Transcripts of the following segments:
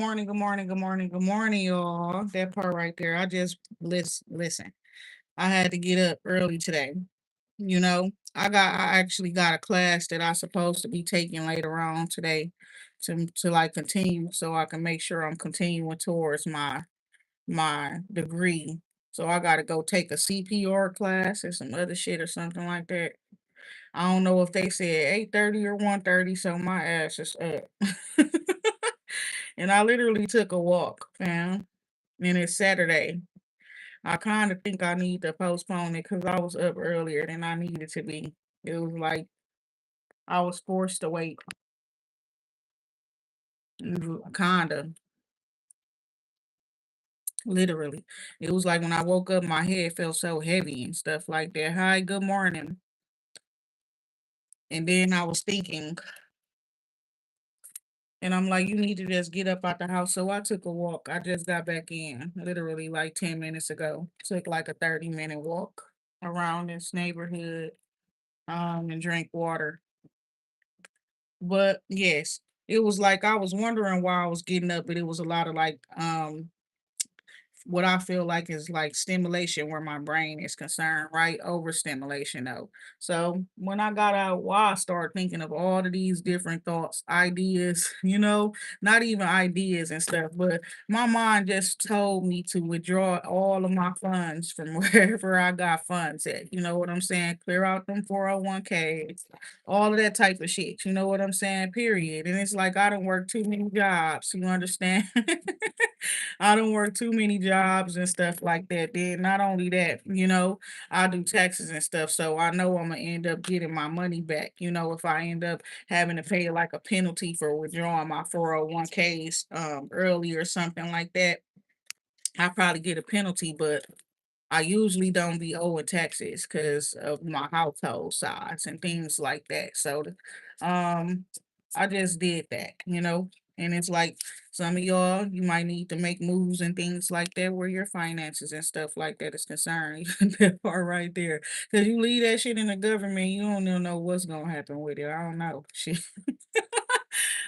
Morning, good morning, good morning, good morning, y'all. That part right there. I just listen. I had to get up early today. I actually got a class that I supposed to be taking later on today to like continue so I can make sure I'm continuing towards my degree. So I gotta go take a CPR class or some other shit or something like that. I don't know if they said 8:30 or 1:30, so my ass is up. And I literally took a walk, fam. And it's Saturday. I kind of think I need to postpone it because I was up earlier than I needed to be. It was like I was forced to wait, kind of, literally. It was like when I woke up, my head felt so heavy and stuff like that. Hi, good morning. And then I was thinking, and I'm like, you need to just get up out the house. So I took a walk. I just got back in literally like 10 minutes ago. Took like a 30-minute walk around this neighborhood and drank water. But yes, it was like I was wondering why I was getting up, but it was a lot of like what I feel like is like stimulation where my brain is concerned, right? Overstimulation though. So when I got out, why I started thinking of all of these different thoughts, ideas, not even ideas and stuff, but my mind just told me to withdraw all of my funds from wherever I got funds at. You know what I'm saying? Clear out them 401ks, all of that type of shit. You know what I'm saying? Period. And it's like I don't work too many jobs. You understand? I don't work too many jobs and stuff like that. Then not only that, I do taxes and stuff. So I know I'm gonna end up getting my money back. If I end up having to pay like a penalty for withdrawing my 401ks early or something like that, I probably get a penalty, but I usually don't be owing taxes because of my household size and things like that. So, um, I just did that. And it's like some of y'all, you might need to make moves and things like that where your finances and stuff like that is concerned. That part right there. Because you leave that shit in the government, you don't even know what's going to happen with it. I don't know. Shit.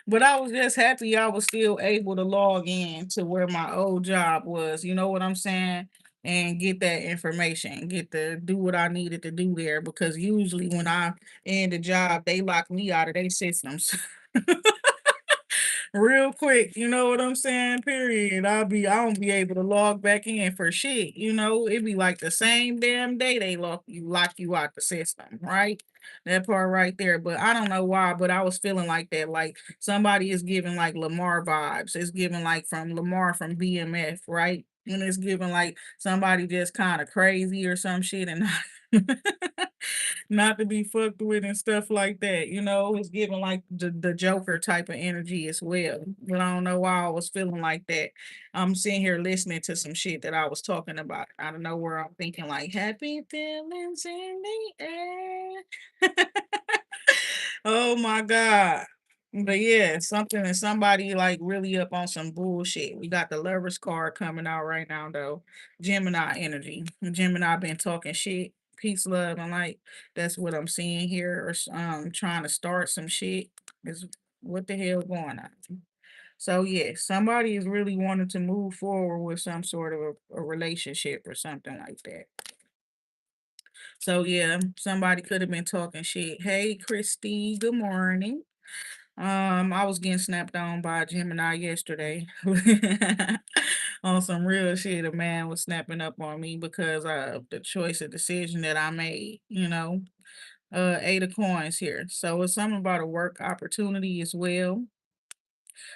But I was just happy I was still able to log in to where my old job was, you know what I'm saying? And get that information, get to do what I needed to do there because usually when I end the job, they lock me out of their systems. Real quick, you know what I'm saying? Period. I don't be able to log back in for shit. It'd be like the same damn day they lock you out the system, right? That part right there. But I don't know why, but I was feeling like that. Like somebody is giving like Lamar vibes. It's giving like from Lamar from BMF, right? And it's giving like somebody just kind of crazy or some shit and not to be fucked with and stuff like that. It's giving like the Joker type of energy as well. But I don't know why I was feeling like that. I'm sitting here listening to some shit that I was talking about. I don't know where I'm thinking like happy feelings in the air. Oh my God. But yeah, something and somebody like really up on some bullshit. We got the lovers card coming out right now though. Gemini energy. Gemini been talking shit. Peace, love, and light. That's what I'm seeing here. Or trying to start some shit. Is what the hell going on? So yeah, somebody is really wanting to move forward with some sort of a relationship or something like that. So yeah, somebody could have been talking shit. Hey, Christy, good morning. I was getting snapped on by a Gemini yesterday. On some real shit, a man was snapping up on me because of the choice of decision that I made. 8 of coins here. So it's something about a work opportunity as well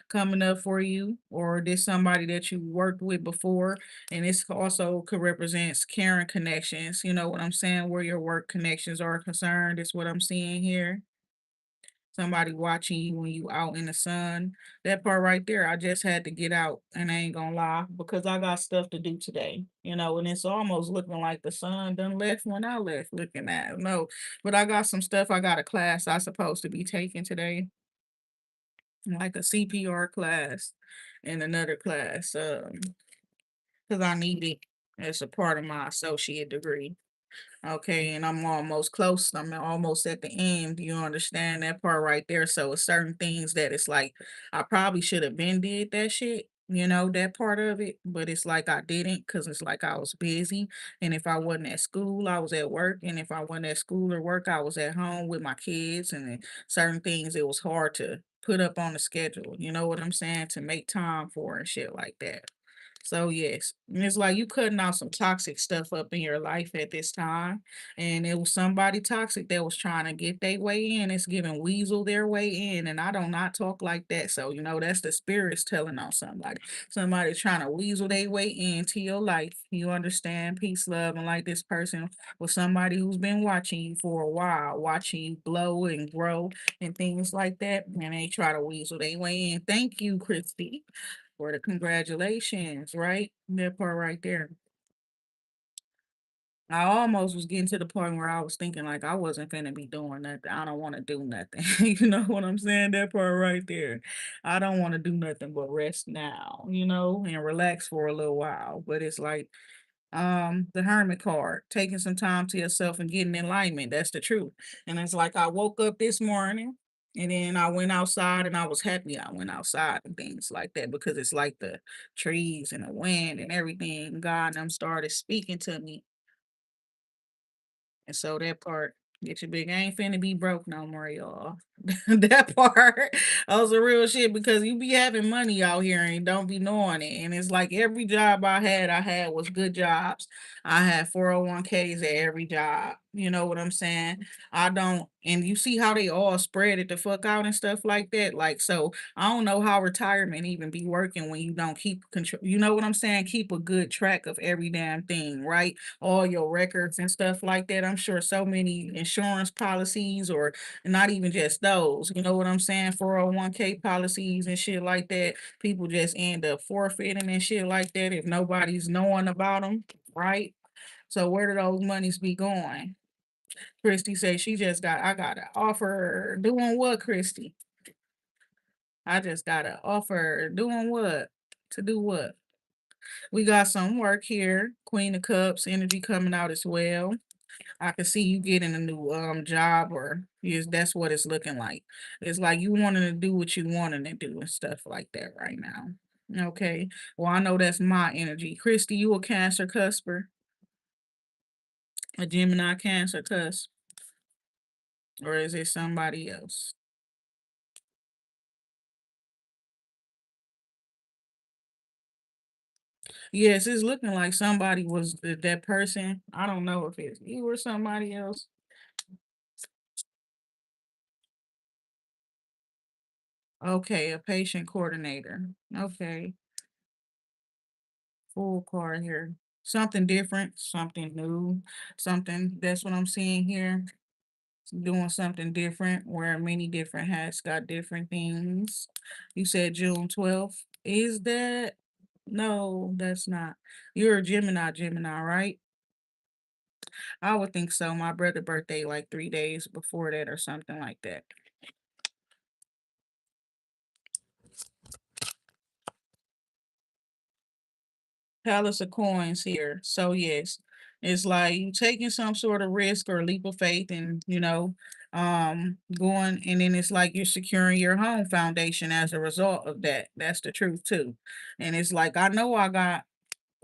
coming up for you, or there's somebody that you worked with before. And this also could represent caring connections. You know what I'm saying? Where your work connections are concerned, is what I'm seeing here. Somebody watching you when you out in the sun. That part right there, I just had to get out and I ain't gonna lie because I got stuff to do today. And it's almost looking like the sun done left when I left looking at it. No, but I got some stuff. I got a class I supposed to be taking today, like a CPR class and another class, because I need it as a part of my associate degree. Okay, and I'm almost close. I'm almost at the end. You understand that part right there? So it's certain things that it's like I probably should have been did that shit, that part of it. But it's like I didn't because it's like I was busy. And if I wasn't at school, I was at work. And if I wasn't at school or work, I was at home with my kids. And then certain things it was hard to put up on the schedule. You know what I'm saying? To make time for and shit like that. So yes, and it's like you cutting out some toxic stuff up in your life at this time, and it was somebody toxic that was trying to get their way in. It's giving weasel their way in, and I don't not talk like that. So that's the spirits telling on somebody. Somebody trying to weasel their way into your life. You understand? Peace, love, and like this person was somebody who's been watching you for a while, watching you blow and grow and things like that, and they try to weasel their way in. Thank you, Christy, for the congratulations, right? That part right there. I almost was getting to the point where I was thinking like I wasn't finna be doing nothing. I don't want to do nothing. You know what I'm saying? That part right there. I don't want to do nothing but rest now, and relax for a little while. But it's like the hermit card, taking some time to yourself and getting enlightenment. That's the truth. And it's like I woke up this morning and then I went outside and I was happy I went outside and things like that because it's like the trees and the wind and everything. God and them started speaking to me. And so that part, get your big, I ain't finna be broke no more, y'all. That part, that was a real shit because you be having money out here and don't be knowing it. And it's like every job I had was good jobs. I had 401ks at every job. You know what I'm saying? I don't, and you see how they all spread it the fuck out and stuff like that. Like, so I don't know how retirement even be working when you don't keep control. You know what I'm saying? Keep a good track of every damn thing, right? All your records and stuff like that. I'm sure so many insurance policies or not even just those, you know what I'm saying? 401k policies and shit like that. People just end up forfeiting and shit like that if nobody's knowing about them, right? So where do those monies be going? Christy says I got an offer doing what, Christy? I just got an offer doing what? To do what? We got some work here. Queen of Cups energy coming out as well. I can see you getting a new job or yes, that's what it's looking like. It's like you wanting to do what you wanting to do and stuff like that right now. Okay. Well, I know that's my energy. Christy, you a Cancer cusper, a Gemini Cancer cusp, or is it somebody else? Yes, it's looking like somebody was that person. I don't know if it's you or somebody else. Okay, a patient coordinator. Okay, full card here. Something different, something new, something. That's what I'm seeing here. Doing something different, wearing many different hats, got different things. You said June 12th. Is that? No, that's not. You're a Gemini, right? I would think so. My brother' birthday like 3 days before that or something like that. Palace of Coins here. So yes, it's like you taking some sort of risk or leap of faith and going and then it's like you're securing your home foundation as a result of that. That's the truth too. And it's like I know I got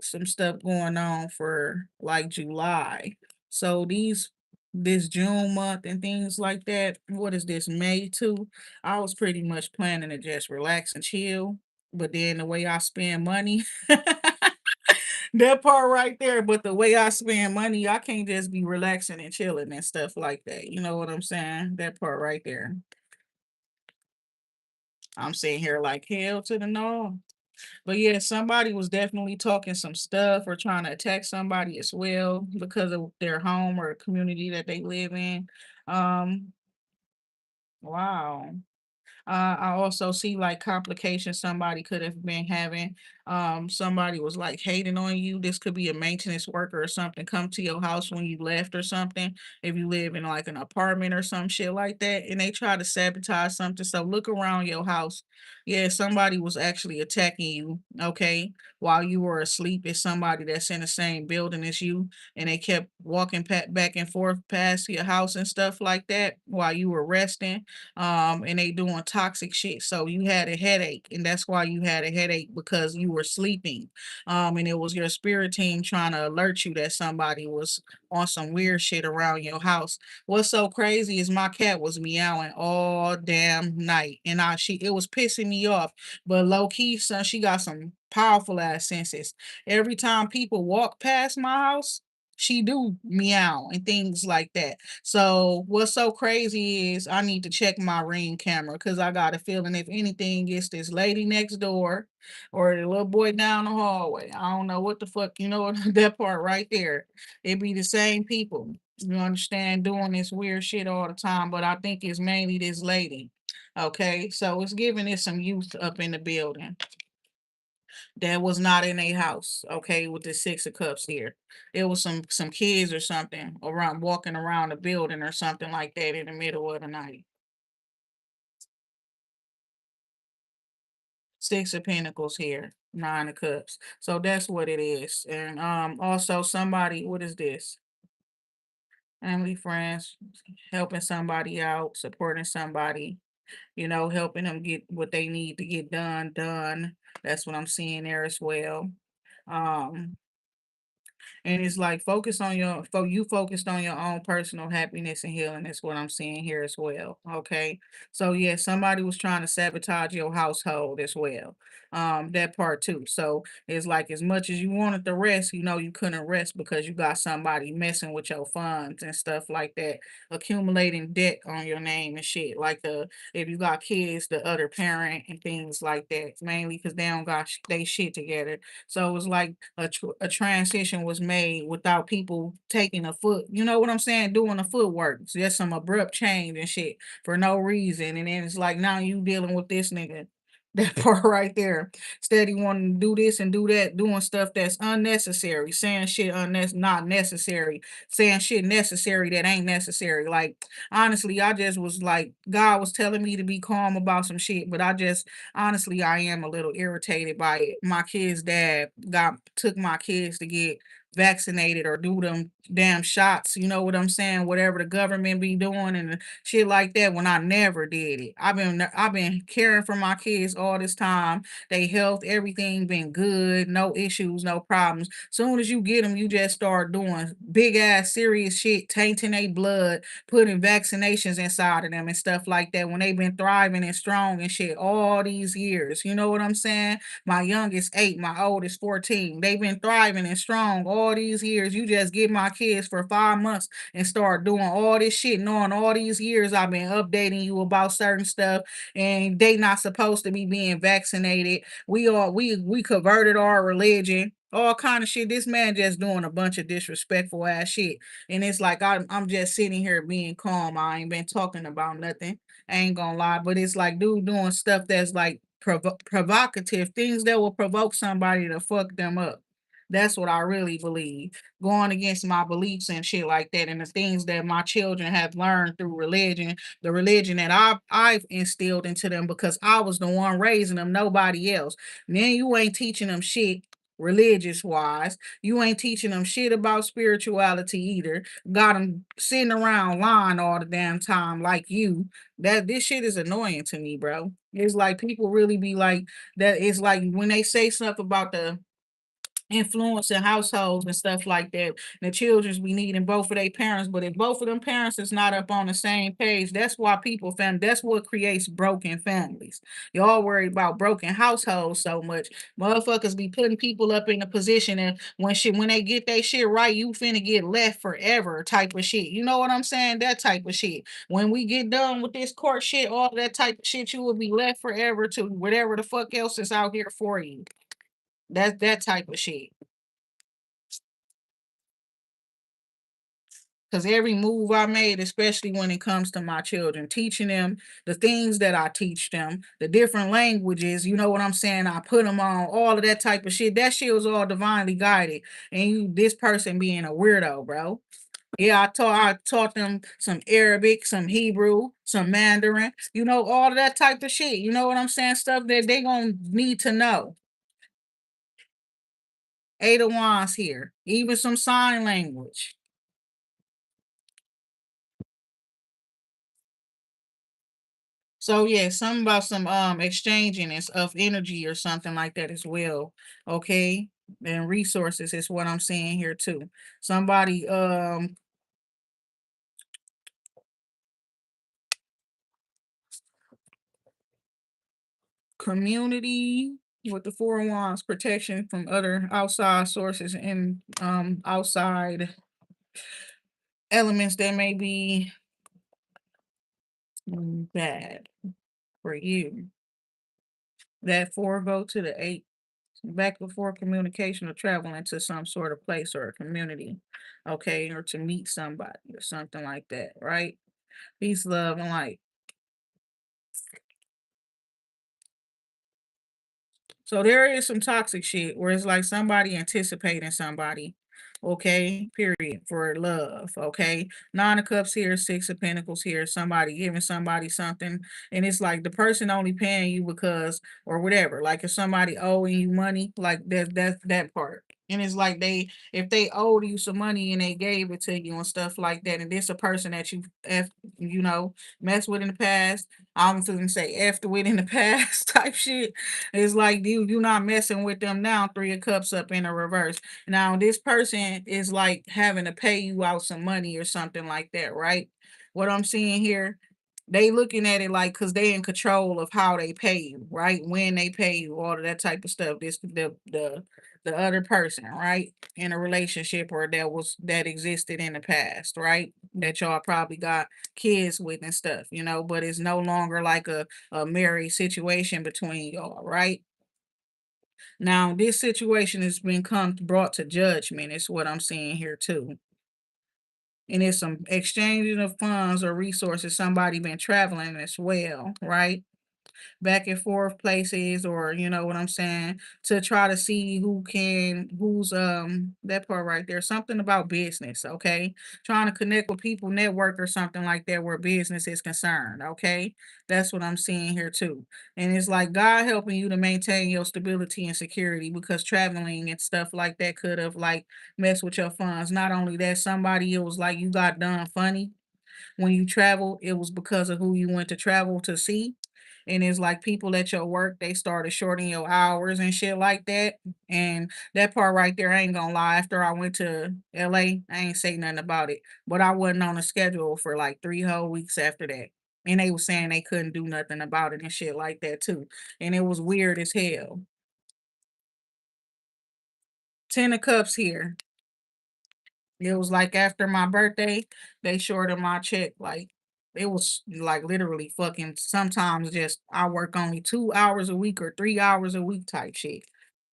some stuff going on for like July. So this June month and things like that. What is this, May too? I was pretty much planning to just relax and chill. But then the way I spend money, that part right there. But the way I spend money, I can't just be relaxing and chilling and stuff like that. You know what I'm saying? That part right there. I'm sitting here like hell to the no. But yeah, somebody was definitely talking some stuff or trying to attack somebody as well because of their home or community that they live in. Um, wow. I also see like complications somebody could have been having. Somebody was like hating on you. This could be a maintenance worker or something come to your house when you left or something. If you live in like an apartment or some shit like that, and they try to sabotage something. So look around your house. Yeah, somebody was actually attacking you, okay, while you were asleep. It's somebody that's in the same building as you, and they kept walking back and forth past your house and stuff like that while you were resting. And they doing toxic shit. So you had a headache, and that's why you had a headache because you were sleeping. And it was your spirit team trying to alert you that somebody was on some weird shit around your house. What's so crazy is my cat was meowing all damn night, and it was pissing me off. But low key, son, she got some powerful ass senses. Every time people walk past my house, she do meow and things like that. So what's so crazy is I need to check my ring camera because I got a feeling if anything, it's this lady next door or the little boy down the hallway. I don't know what the fuck, you know, that part right there. It be the same people. You understand, doing this weird shit all the time, but I think it's mainly this lady. Okay, so it's giving it some youth up in the building that was not in a house. Okay, with the six of cups here, it was some kids or something around walking around the building or something like that in the middle of the night. Six of Pentacles here, Nine of Cups. So that's what it is. And also somebody, what is this? Family, friends, helping somebody out, supporting somebody, you know, helping them get what they need to get done. That's what I'm seeing there as well. Um, and it's like you focused on your own personal happiness and healing is what I'm seeing here as well. Okay. So yeah, somebody was trying to sabotage your household as well. That part too. So it's like as much as you wanted to rest, you know, you couldn't rest because you got somebody messing with your funds and stuff like that, accumulating debt on your name and shit. Like if you got kids, the other parent and things like that, mainly because they don't got they shit together. So it was like a transition was made without people taking a foot, you know what I'm saying, doing the footwork. So just some abrupt change and shit for no reason. And then it's like now you dealing with this nigga. That part right there. Steady wanting to do this and do that, doing stuff that's unnecessary, saying shit not necessary, saying shit necessary that ain't necessary. Like honestly, I just was like, God was telling me to be calm about some shit, but honestly, I am a little irritated by it. My kid's dad took my kids to get vaccinated or do them damn shots, you know what I'm saying? Whatever the government be doing and shit like that when I never did it. I've been caring for my kids all this time. They health, everything been good, no issues, no problems. Soon as you get them, you just start doing big ass serious shit, tainting their blood, putting vaccinations inside of them and stuff like that when they've been thriving and strong and shit all these years. You know what I'm saying? My youngest 8, my oldest 14. They've been thriving and strong all these years. You just get my kids for 5 months and start doing all this shit, knowing all these years I've been updating you about certain stuff and they not supposed to be being vaccinated. We converted our religion. All kind of shit. This man just doing a bunch of disrespectful ass shit. And it's like I'm just sitting here being calm. I ain't been talking about nothing. I ain't gonna lie. But it's like dude doing stuff that's like provocative, things that will provoke somebody to fuck them up. That's what I really believe. Going against my beliefs and shit like that, and the things that my children have learned through religion, the religion that I've instilled into them because I was the one raising them, nobody else. And then you ain't teaching them shit religious wise. You ain't teaching them shit about spirituality either. Got them sitting around lying all the damn time like you. That this shit is annoying to me, bro. It's like people really be like that. It's like when they say stuff about the influence in households and stuff like that. The children's be needing both of their parents, but if both of them parents is not up on the same page, that's why that's what creates broken families. Y'all worried about broken households so much. Motherfuckers be putting people up in a position and when they get their shit right, you finna get left forever type of shit. You know what I'm saying? That type of shit. When we get done with this court shit, all that type of shit, you will be left forever to whatever the fuck else is out here for you. That's that type of shit. Because every move I made, especially when it comes to my children, teaching them the things that I teach them, the different languages, you know what I'm saying? I put them on all of that type of shit. That shit was all divinely guided. And this person being a weirdo, bro. Yeah, I taught them some Arabic, some Hebrew, some Mandarin, all of that type of shit. You know what I'm saying? Stuff that they gonna need to know. Ada Wan's here, even some sign language. So yeah, something about some exchanging of energy or something like that as well. Okay. And resources is what I'm seeing here too. Somebody community with the four of wands, protection from other outside sources and outside elements that may be bad for you. That four go to the eight. Back before communication or traveling to some sort of place or a community, okay, or to meet somebody or something like that, right? Peace, love, and light. So there is some toxic shit where it's like somebody anticipating somebody, okay, period, for love, okay. Nine of Cups here, Six of Pentacles here, somebody giving somebody something, and it's like the person only paying you because or whatever. Like if somebody owing you money, like that's that part. And it's like if they owed you some money and they gave it to you and stuff like that, and this a person that you know messed with in the past. I'm gonna say after with in the past type shit. It's like you not messing with them now. Three of Cups up in a reverse. Now this person is like having to pay you out some money or something like that, right? What I'm seeing here, they looking at it like because they in control of how they pay you, right? When they pay you, all of that type of stuff. This the other person, right? In a relationship or that existed in the past, right? That y'all probably got kids with and stuff, but it's no longer like a married situation between y'all, right? Now, this situation has been come brought to judgment, is what I'm seeing here too. And it's some exchanging of funds or resources. Somebody been traveling as well, right? Back and forth places or you know what I'm saying to try to see who's that part right there something about business, okay, trying to connect with people, network or something like that where business is concerned, okay, that's what I'm seeing here too. And it's like God helping you to maintain your stability and security because traveling and stuff like that could have like messed with your funds. Not only that, somebody it was like you got done funny when you travel, it was because of who you went to travel to see. And it's like people at your work, they started shorting your hours and shit like that. And that part right there, I ain't gonna lie. After I went to LA, I ain't say nothing about it. But I wasn't on a schedule for like 3 whole weeks after that. And they were saying they couldn't do nothing about it and shit like that too. And it was weird as hell. 10 of Cups here. It was like after my birthday, they shorted my check. Like it was like literally fucking sometimes just I work only 2 hours a week or 3 hours a week type shit.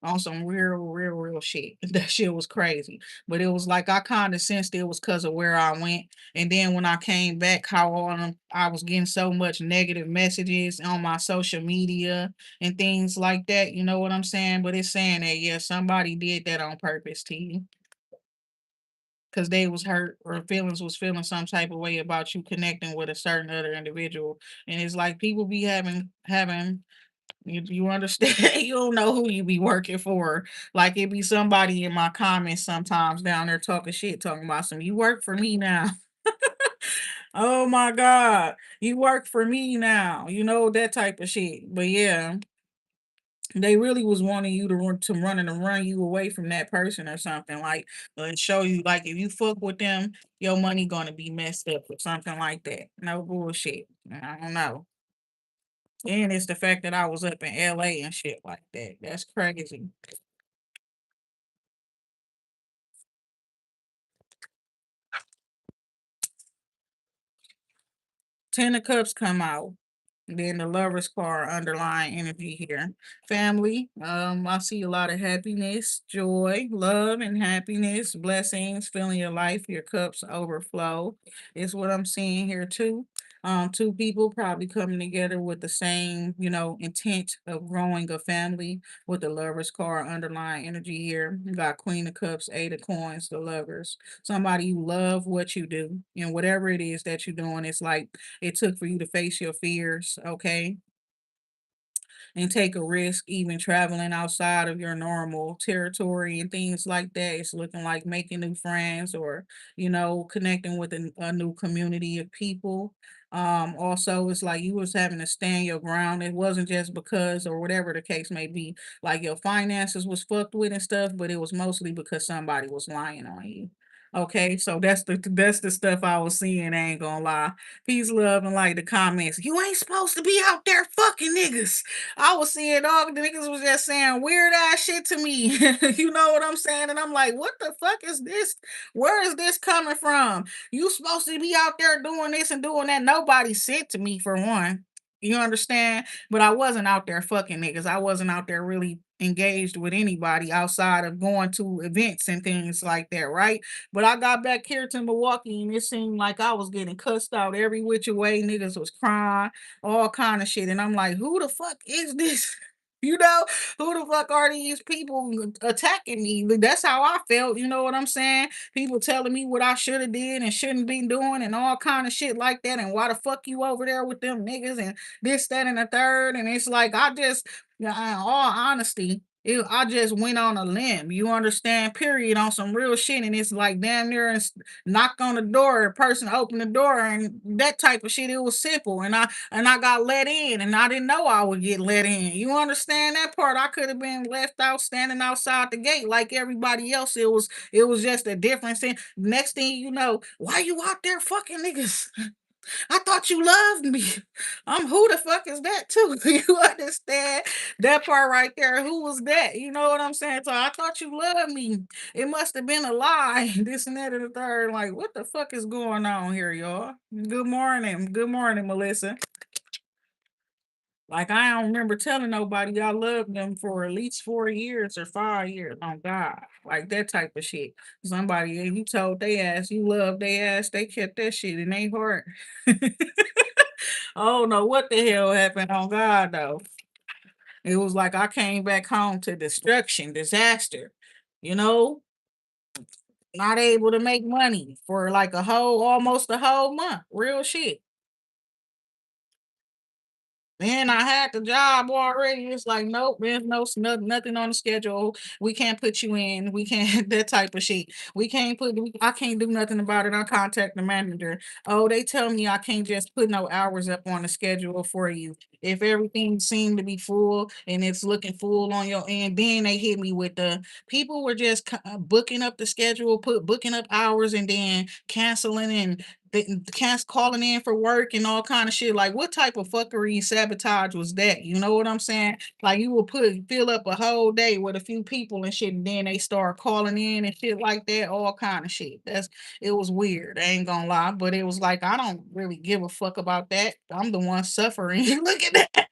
On some real shit. That shit was crazy. But it was like I kind of sensed it was because of where I went. And then when I came back, how I was getting so much negative messages on my social media and things like that. You know what I'm saying? But it's saying that yeah, somebody did that on purpose to you because they was hurt or feelings was feeling some type of way about you connecting with a certain other individual. And it's like people be having you understand you don't know who you be working for. Like it be somebody in my comments sometimes down there talking shit, talking about some you work for me now. Oh my God. You work for me now. That type of shit. But yeah, they really was wanting you to run you away from that person or something like and show you like if you fuck with them, your money gonna be messed up or something like that. No bullshit. I don't know. And it's the fact that I was up in LA and shit like that. That's crazy. 10 of Cups come out. Then the Lovers card underlying energy here. Family. I see a lot of happiness, joy, love, and happiness, blessings, filling your life, your cups overflow is what I'm seeing here too. Two people probably coming together with the same, intent of growing a family with the lovers card underlying energy here. You got Queen of Cups, Eight of Coins, the lovers. Somebody you love what you do and whatever it is that you're doing, it's like it took for you to face your fears, okay? And take a risk even traveling outside of your normal territory and things like that. It's looking like making new friends or, connecting with a new community of people. Also it's like you was having to stand your ground. It wasn't just because or whatever the case may be, like your finances was fucked with and stuff, but it was mostly because somebody was lying on you. Okay, so that's the stuff I was seeing, I ain't gonna lie. Peace, love, and like the comments. You ain't supposed to be out there fucking niggas. I was seeing all the niggas was just saying weird ass shit to me. You know what I'm saying? And I'm like, what the fuck is this? Where is this coming from? You supposed to be out there doing this and doing that. Nobody said to me for one. You understand? But I wasn't out there fucking niggas. I wasn't out there really engaged with anybody outside of going to events and things like that, right? But I got back here to Milwaukee and it seemed like I was getting cussed out every which way. Niggas was crying, all kind of shit. And I'm like, who the fuck is this? You know, who the fuck are these people attacking me? Like, that's how I felt. You know what I'm saying? People telling me what I should have did and shouldn't be doing and all kind of shit like that. And why the fuck you over there with them niggas and this, that, and the third. And it's like I just, yeah, in all honesty, I just went on a limb. You understand? Period. On some real shit, and it's like damn near knock on the door, a person opened the door, and that type of shit. It was simple, and I got let in, and I didn't know I would get let in. You understand that part? I could have been left out standing outside the gate like everybody else. It was just a difference. And next thing you know, why you out there fucking niggas? I thought you loved me. Who the fuck is that too? You understand that part right there? Who was that? You know what I'm saying? So I thought you loved me. It must have been a lie. This and that and the third. Like, what the fuck is going on here, y'all? Good morning. Good morning, Melissa. Like I don't remember telling nobody I loved them for at least 4 years or 5 years. Oh God, like that type of shit. Somebody you told they ass you love they ass, they kept that shit in their heart. I don't know what the hell happened on God though. It was like I came back home to destruction, disaster. You know, not able to make money for like almost a whole month. Real shit. Man, I had the job already. It's like, nope, there's nothing on the schedule. We can't put you in. We can't that type of shit. I can't do nothing about it. I contact the manager. Oh, they tell me I can't just put no hours up on the schedule for you. If everything seemed to be full and it's looking full on your end, then they hit me with the people were just booking up the schedule, booking up hours and then canceling and they cats calling in for work and all kind of shit. Like, what type of fuckery and sabotage was that? You know what I'm saying? Like, you will fill up a whole day with a few people and shit, and then they start calling in and shit like that. All kind of shit. It was weird. I ain't gonna lie, but it was like I don't really give a fuck about that. I'm the one suffering. Look at that.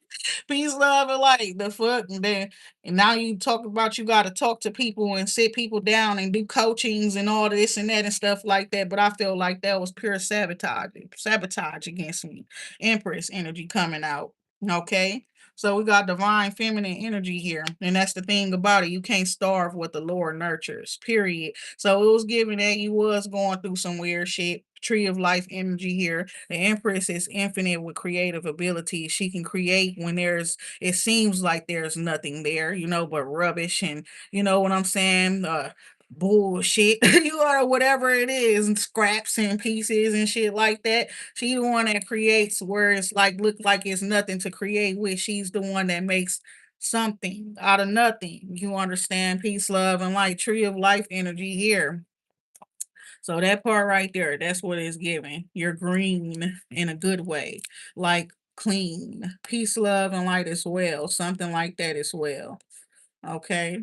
Peace, love, and light. The fuck, and now you talk about you got to talk to people and sit people down and do coachings and all this and that and stuff like that. But I feel like that was pure sabotage against me. Empress energy coming out. Okay. So we got divine feminine energy here. And that's the thing about it. You can't starve what the Lord nurtures. Period. So it was given that you was going through some weird shit. Tree of life energy here. The Empress is infinite with creative ability. She can create when it seems like there's nothing there, but rubbish and you know what I'm saying? Bullshit, whatever it is, and scraps and pieces and shit like that. She the one that creates where it's like look like it's nothing to create with. She's the one that makes something out of nothing. You understand? Peace, love, and light. Tree of life energy here. So that part right there, that's what it's giving. You're green in a good way, like clean, peace, love, and light as well. Something like that as well. Okay.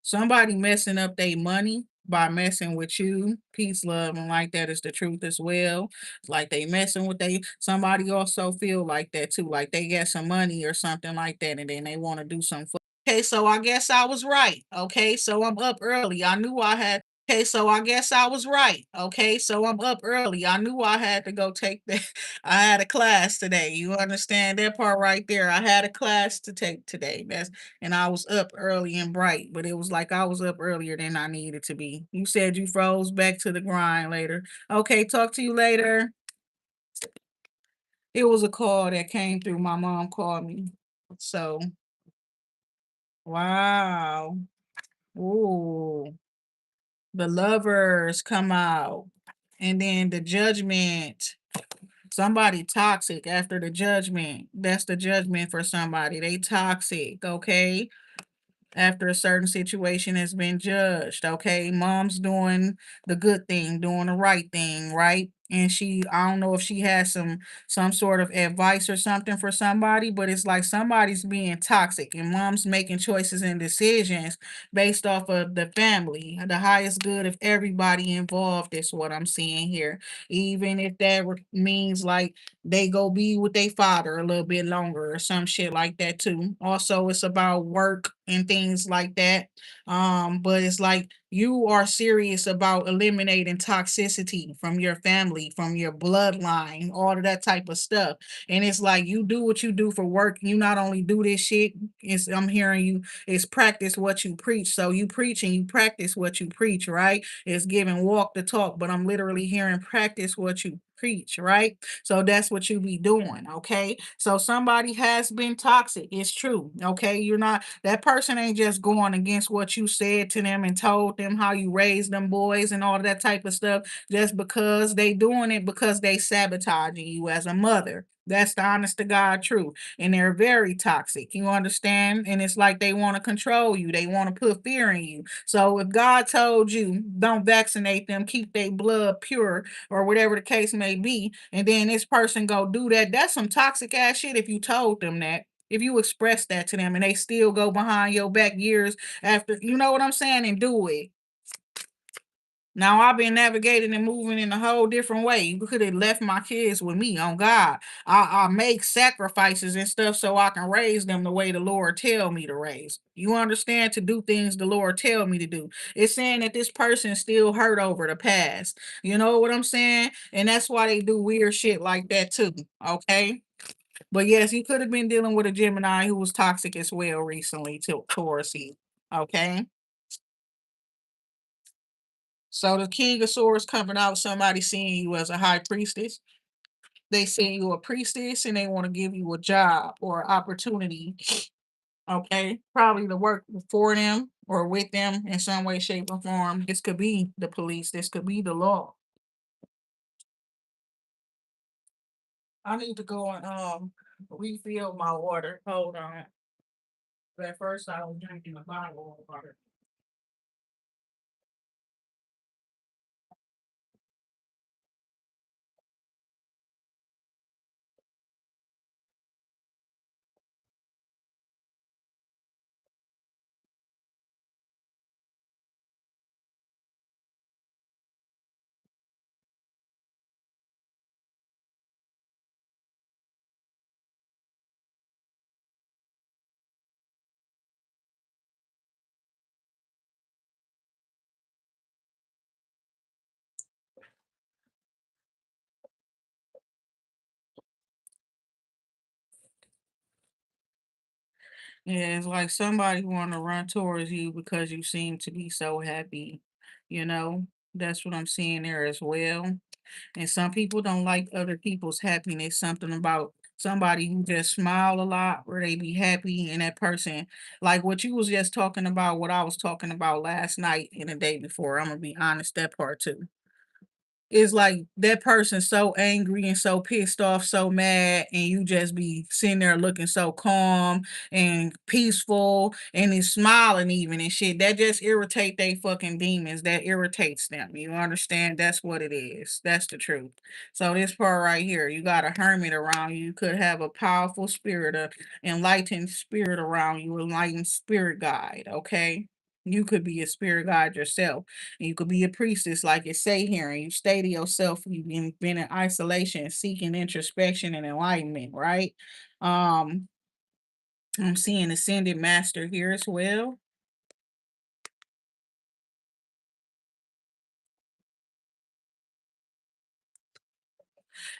Somebody messing up their money by messing with you. Peace, love, and like that is the truth as well. Like they messing with somebody also feel like that too. Like they get some money or something like that, and then they want to do something. Okay, so I guess I was right. Okay, so I'm up early. I knew I had Okay, so I guess I was right. Okay, so I'm up early. I knew I had to go take that. I had a class today. You understand that part right there? I had a class to take today. And I was up early and bright, but it was like I was up earlier than I needed to be. You said you froze back to the grind later. Okay, talk to you later. It was a call that came through. My mom called me. So, wow. Ooh, the lovers come out. And then the judgment. Somebody toxic after the judgment. That's the judgment for somebody. They toxic, okay? After a certain situation has been judged. Okay, mom's doing the good thing, doing the right thing, right? And I don't know if she has some sort of advice or something for somebody, but it's like somebody's being toxic, and mom's making choices and decisions based off of the family, the highest good of everybody involved. Is what I'm seeing here. Even if that means like they go be with their father a little bit longer or some shit like that too. Also, it's about work and things like that. But it's like you are serious about eliminating toxicity from your family, from your bloodline, all of that type of stuff. And it's like you do what you do for work. You not only do this shit, I'm hearing you is practice what you preach. So you preach and you practice what you preach, right? It's giving walk the talk, but I'm literally hearing practice what you preach, right? So that's what you be doing, okay? So somebody has been toxic. It's true, okay? You're not that person ain't just going against what you said to them and told them how you raised them boys and all of that type of stuff just because they doing it because they sabotaging you as a mother. That's the honest to God truth. And they're very toxic. You understand? And it's like they want to control you. They want to put fear in you. So if God told you don't vaccinate them, keep their blood pure, or whatever the case may be, and then this person go do that, that's some toxic ass shit if you told them that. If you express that to them and they still go behind your back years after, you know what I'm saying, and do it. Now I've been navigating and moving in a whole different way. You could have left my kids with me on God. I make sacrifices and stuff so I can raise them the way the Lord tell me to raise. You understand? To do things the Lord tell me to do. It's saying that this person still hurt over the past. You know what I'm saying? And that's why they do weird shit like that too. Okay. But yes, you could have been dealing with a Gemini who was toxic as well recently towards you. Okay. So the King of Swords coming out, somebody seeing you as a high priestess. They see you a priestess and they want to give you a job or opportunity. Okay. Probably to work for them or with them in some way, shape, or form. This could be the police. This could be the law. I need to go and refill my water. Hold on. But at first I was drinking a bottle of water. Yeah, it's like somebody want to run towards you because you seem to be so happy. You know, that's what I'm seeing there as well. And some people don't like other people's happiness. Something about somebody who just smile a lot or they be happy and that person, like what you was just talking about, what I was talking about last night and the day before. I'm gonna be honest, that part too. It's like that person's so angry and so pissed off, so mad, and you just be sitting there looking so calm and peaceful and is smiling even and shit. That just irritate they fucking demons. That irritates them. You understand? That's what it is. That's the truth. So this part right here, you got a hermit around you. You could have a powerful spirit, a enlightened spirit around you, enlightened spirit guide. Okay. You could be a spirit guide yourself. And you could be a priestess, like it say here, and you stay to yourself. You've been in isolation, seeking introspection and enlightenment, right? Um, I'm seeing ascended master here as well.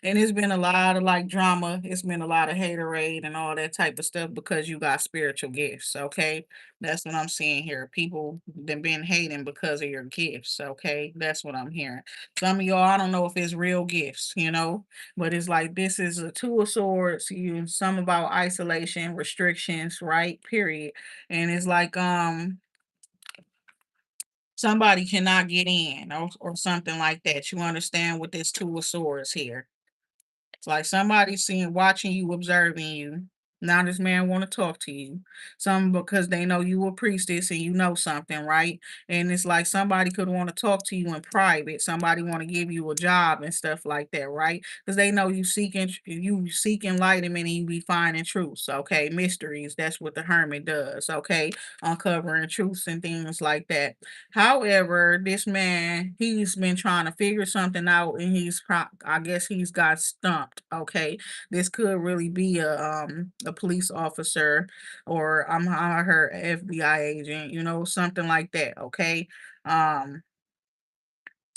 And it's been a lot of like drama. It's been a lot of haterade and all that type of stuff because you got spiritual gifts. Okay. That's what I'm seeing here. People that been hating because of your gifts. Okay. That's what I'm hearing. Some of y'all, I don't know if it's real gifts, but it's like this is a two of swords. You some about isolation, restrictions, right? Period. And it's like somebody cannot get in or something like that. You understand what this two of swords here. It's like somebody seeing, watching you, observing you. Now this man want to talk to you. Some because they know you a priestess and you know something, right? And it's like somebody could want to talk to you in private. Somebody want to give you a job and stuff like that, right? Because they know you seek enlightenment and you be finding truths, okay? Mysteries. That's what the hermit does, okay? Uncovering truths and things like that. However, this man, he's been trying to figure something out and I guess he's got stumped. Okay. This could really be a police officer or I heard FBI agent, something like that. Okay. Um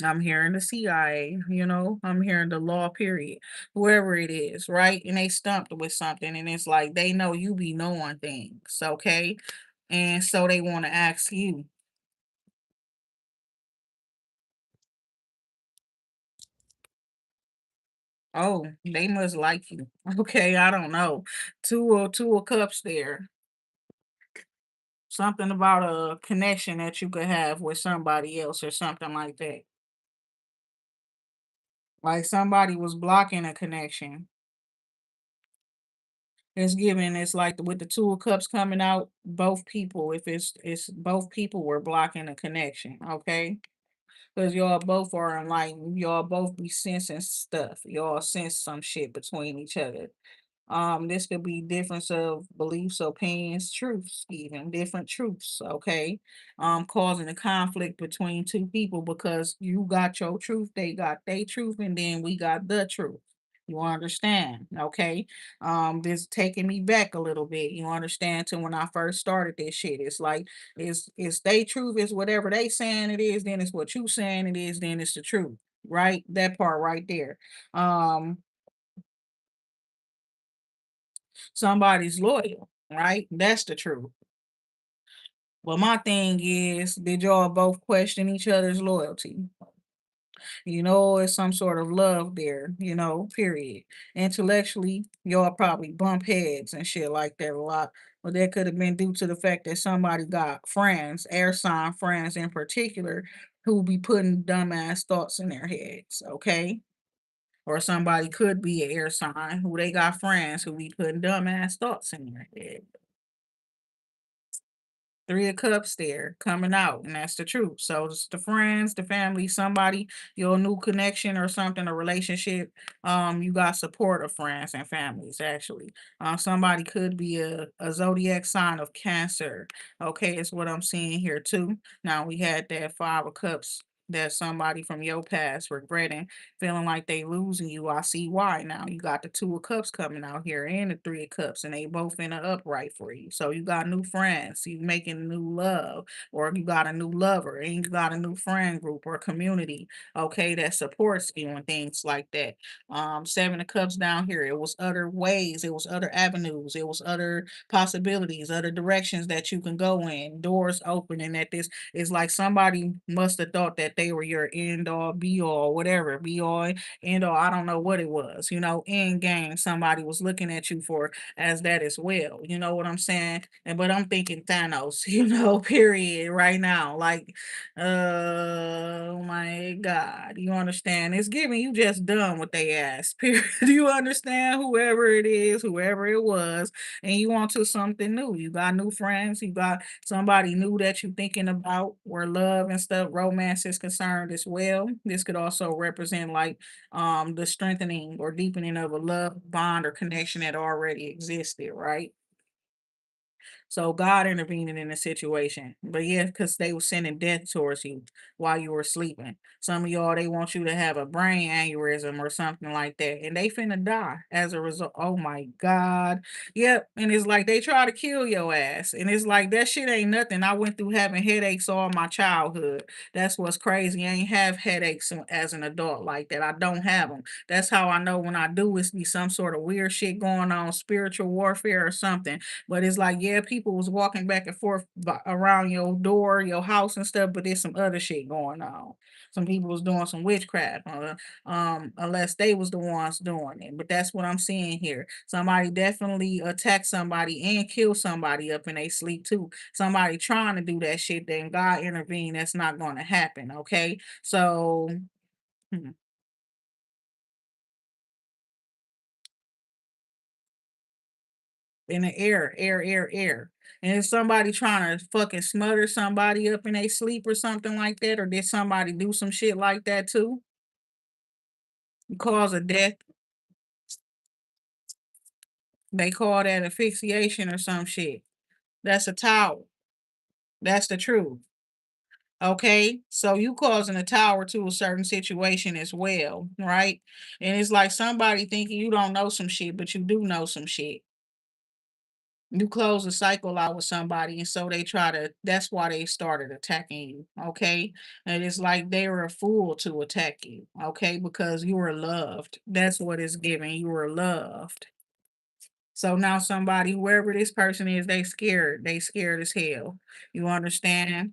I'm hearing the CIA, I'm hearing the law, period. Whoever it is, right? And they stumped with something and it's like they know you be knowing things, okay? And so they want to ask you. Oh, they must like you. Okay, I don't know. Two of cups there. Something about a connection that you could have with somebody else or something like that. Like somebody was blocking a connection. It's like with the two of cups coming out, both people, if it's both people were blocking a connection, okay? Because y'all both are enlightened. Y'all both be sensing stuff. Y'all sense some shit between each other. This could be difference of beliefs, opinions, truths, even different truths, okay? Causing a conflict between two people because you got your truth, they got their truth, and then we got the truth. You understand, okay? This taking me back a little bit. You understand to when I first started this shit. It's like it's they truth is whatever they saying it is, then it's what you saying it is, then it's the truth. Right? That part right there. Um, Somebody's loyal, right? That's the truth. Well, my thing is, did y'all both question each other's loyalty? It's some sort of love there, period. Intellectually, y'all probably bump heads and shit like that a lot. But that could have been due to the fact that somebody got friends, air sign friends in particular, who be putting dumbass thoughts in their heads, okay? Or somebody could be an air sign who they got friends who be putting dumbass thoughts in their head. Three of Cups there coming out, and that's the truth. So it's the friends, the family, somebody, your new connection or something, a relationship. You got support of friends and families actually. Somebody could be a zodiac sign of Cancer. Okay, is what I'm seeing here too. Now we had that Five of Cups. That somebody from your past regretting, feeling like they losing you. I see why now. You got the Two of Cups coming out here and the Three of Cups, and they both in the upright for you. So you got new friends, you making new love, or you got a new lover, and you got a new friend group or community, okay, that supports you and things like that. Seven of Cups down here, it was other ways, it was other avenues, it was other possibilities, other directions that you can go in, doors open, and that this is like somebody must have thought that they were your end all, be all, whatever, be all, end all. I don't know what it was, end game. Somebody was looking at you for as that as well. You know what I'm saying? And but I'm thinking Thanos, period, right now. Like, oh my God. You understand? It's giving you just done what they asked. Period. Do you understand? Whoever it is, whoever it was, and you want to something new. You got new friends, you got somebody new that you're thinking about where love and stuff, romance is concerned as well. This could also represent like the strengthening or deepening of a love bond or connection that already existed, right? So God intervening in the situation. But yeah, because they were sending death towards you while you were sleeping. Some of y'all, they want you to have a brain aneurysm or something like that. And they finna die as a result. Oh my God. Yep. And it's like they try to kill your ass. And it's like that shit ain't nothing. I went through having headaches all my childhood. That's what's crazy. I ain't have headaches as an adult like that. I don't have them. That's how I know when I do, it's be some sort of weird shit going on, spiritual warfare or something. But it's like, yeah, people was walking back and forth around your door, your house and stuff, but there's some other shit going on. Some people was doing some witchcraft, unless they was the ones doing it. But that's what I'm seeing here. Somebody definitely attacked somebody and killed somebody up in their sleep too. Somebody trying to do that shit, then God intervened. That's not going to happen. Okay, so. hmm, in the air. And is somebody trying to fucking smother somebody up in their sleep or something like that? Or did somebody do some shit like that too? Cause of death. They call that asphyxiation or some shit. That's a tower. That's the truth. Okay. So you causing a tower to a certain situation as well, right? And it's like somebody thinking you don't know some shit, but you do know some shit. You close a cycle out with somebody, and so they try to that's why they started attacking you, okay? And it's like they were a fool to attack you, okay? Because you were loved. That's what it's giving. You were loved. So now somebody, whoever this person is, they scared. They scared as hell. You understand?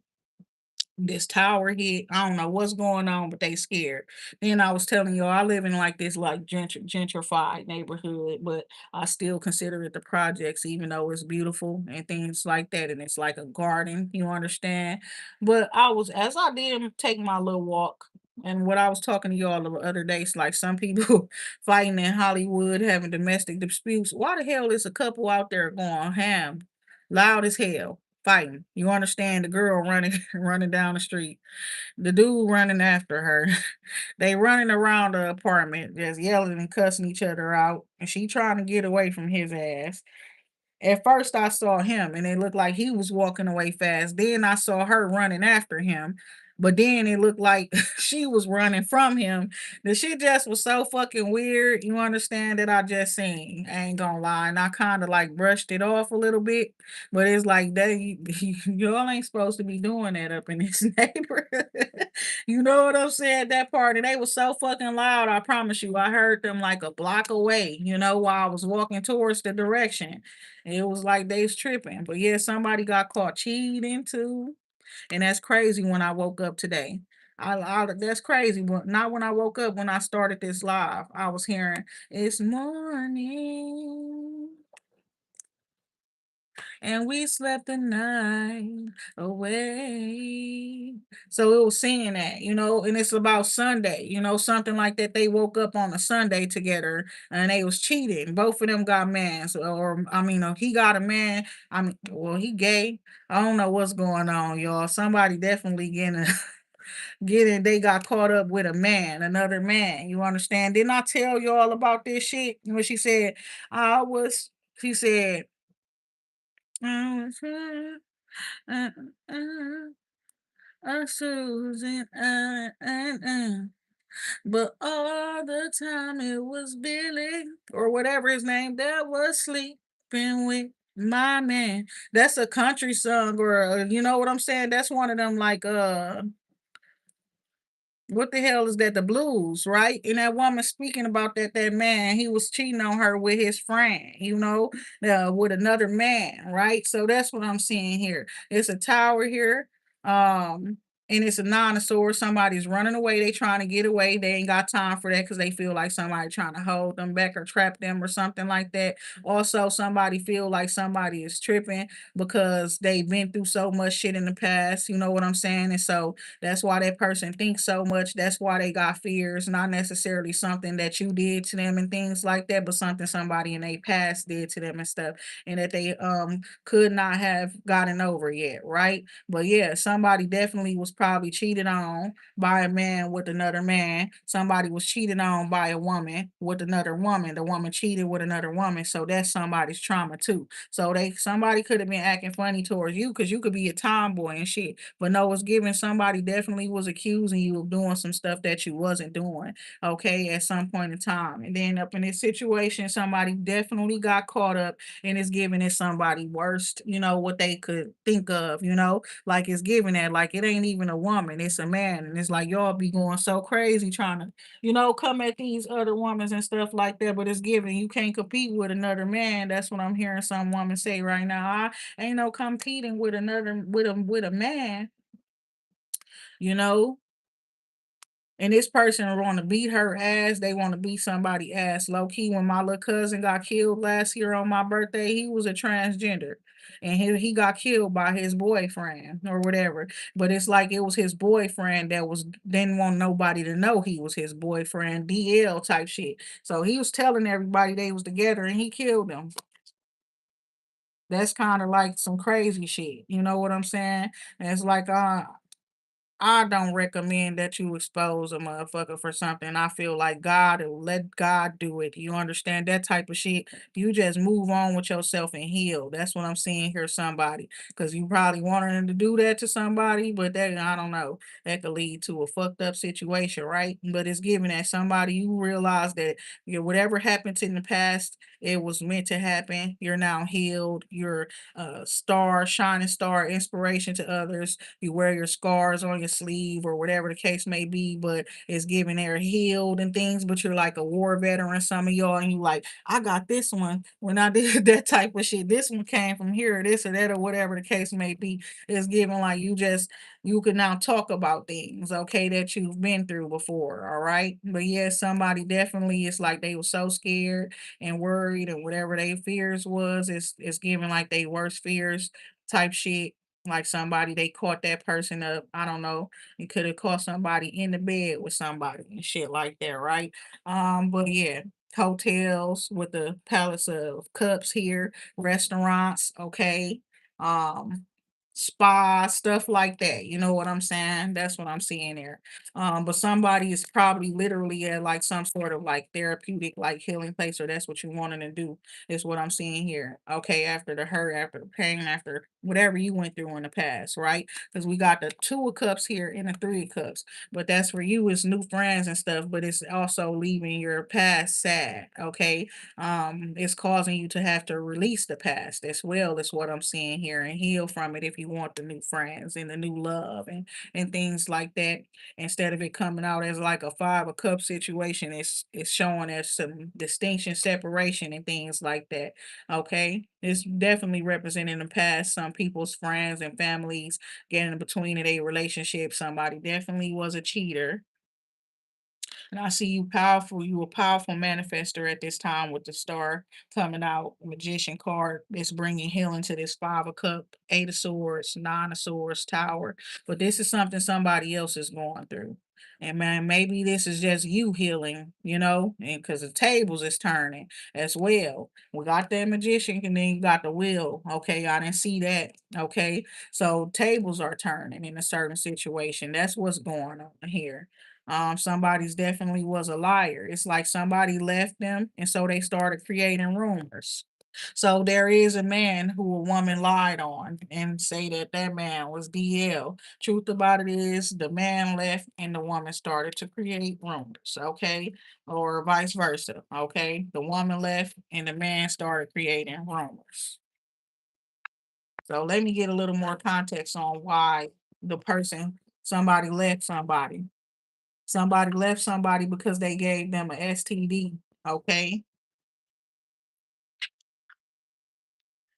This tower hit. I don't know what's going on, but they scared. Then I was telling you, I live in like this like gentrified neighborhood, but I still consider it the projects, even though it's beautiful and things like that, and it's like a garden. You understand? But I was as I did take my little walk. And what I was talking to y'all the other day, it's like some people fighting in Hollywood, having domestic disputes. Why the hell is a couple out there going ham, loud as hell? Fighting. You understand the girl running running down the street, the dude running after her. They running around the apartment, just yelling and cussing each other out, and she trying to get away from his ass. At first, I saw him, and it looked like he was walking away fast. Then I saw her running after him, but then it looked like she was running from him. The shit just was so fucking weird. You understand that I just seen? I ain't gonna lie, and I kind of like brushed it off a little bit, but it's like they y'all ain't supposed to be doing that up in this neighborhood. You know what I'm saying? That part, and they was so fucking loud. I promise you, I heard them like a block away. You know, while I was walking towards the direction. It was like they was tripping. But yeah, somebody got caught cheating too. And that's crazy when I woke up today. That's crazy. But not when I woke up when I started this live. I was hearing it's morning and we slept the night away. So it was saying that, and it's about Sunday, something like that. They woke up on a Sunday together and they was cheating. Both of them got man. So, or I mean, he got a man. I mean, well, he gay. I don't know what's going on, y'all. Somebody definitely getting getting they got caught up with a man, another man. You understand? Didn't I tell y'all about this shit? When I was, she said, I was uh, Susan, but all the time it was Billy or whatever his name that was sleeping with my man. That's a country song, or you know what I'm saying? That's one of them like what the hell is that? The blues, right? And that woman speaking about that man, he was cheating on her with his friend, with another man, right? So that's what I'm seeing here. It's a tower here. Um, and it's a dinosaur. Somebody's running away. They trying to get away. They ain't got time for that because they feel like somebody trying to hold them back or trap them or something like that. Also, somebody feel like somebody is tripping because they've been through so much shit in the past. You know what I'm saying? And so that's why that person thinks so much. That's why they got fears, not necessarily something that you did to them and things like that, but something somebody in their past did to them and stuff, and that they could not have gotten over yet, right? But yeah, somebody definitely was probably cheated on by a man with another man. Somebody was cheated on by a woman with another woman. The woman cheated with another woman. So that's somebody's trauma too. So somebody could have been acting funny towards you because you could be a tomboy and shit. But no, it's given somebody definitely was accusing you of doing some stuff that you wasn't doing, okay, at some point in time. And then up in this situation, somebody definitely got caught up and it's giving it somebody worst, what they could think of, like it's giving that, like it ain't even a woman, it's a man. And it's like y'all be going so crazy trying to, come at these other women and stuff like that, but it's given you can't compete with another man. That's what I'm hearing some woman say right now. I ain't no competing with another with a man, you know. And this person want to beat her ass. They want to beat somebody ass. Low key, when my little cousin got killed last year on my birthday, he was a transgender. And he got killed by his boyfriend or whatever. But it's like it was his boyfriend that didn't want nobody to know he was his boyfriend, DL type shit. So he was telling everybody they was together and he killed them. That's kind of like some crazy shit. You know what I'm saying? And it's like I don't recommend that you expose a motherfucker for something. I feel like let God do it. You understand that type of shit? You just move on with yourself and heal. That's what I'm seeing here, somebody. Because you probably wanted him to do that to somebody, but that, I don't know, that could lead to a fucked up situation, right? But it's given that somebody you realize that whatever happened in the past, it was meant to happen. You're now healed. You're a star, shining star, inspiration to others. You wear your scars on your sleeve or whatever the case may be, but it's giving they're healed and things, but you're like a war veteran, some of y'all, and you like, I got this one when I did that type of shit. This one came from here, this or that, or whatever the case may be. It's giving like you can now talk about things, okay, that you've been through before, all right? But yeah, somebody definitely, it's like they were so scared and worried and whatever their fears was, it's giving like they worst fears type shit, like somebody they caught that person up. I don't know. You could have caught somebody in the bed with somebody and shit like that, right? But yeah, hotels with the palace of cups here, restaurants, okay. Um, spa, stuff like that. You know what I'm saying? That's what I'm seeing there. But somebody is probably literally at like some sort of like therapeutic, like healing place, or that's what you wanted to do, is what I'm seeing here. Okay, after the hurt, after the pain, after whatever you went through in the past, right? Because we got the two of cups here and the three of cups. But that's for you, it's new friends and stuff, but it's also leaving your past sad. Okay. It's causing you to have to release the past as well, is what I'm seeing here, and heal from it if you want the new friends and the new love and things like that. Instead of it coming out as like a five of cup situation, it's showing as some distinction, separation, and things like that. Okay, it's definitely representing the past. Some people's friends and families getting in between in a relationship. Somebody definitely was a cheater, and I see you powerful. You a powerful manifester at this time with the star coming out, magician card. It's bringing healing to this five of cup, eight of swords, nine of swords, tower. But this is something somebody else is going through. And man, maybe this is just you healing, and because the tables is turning as well. We got that magician and then you got the wheel. Okay, I didn't see that. Okay, so tables are turning in a certain situation. That's what's going on here. Somebody's definitely was a liar. It's like somebody left them, and so they started creating rumors. So there is a man who a woman lied on and say that that man was DL. Truth about it is the man left and the woman started to create rumors, okay? Or vice versa, okay? The woman left and the man started creating rumors. So let me get a little more context on why somebody left somebody. Somebody left somebody because they gave them a STD, okay?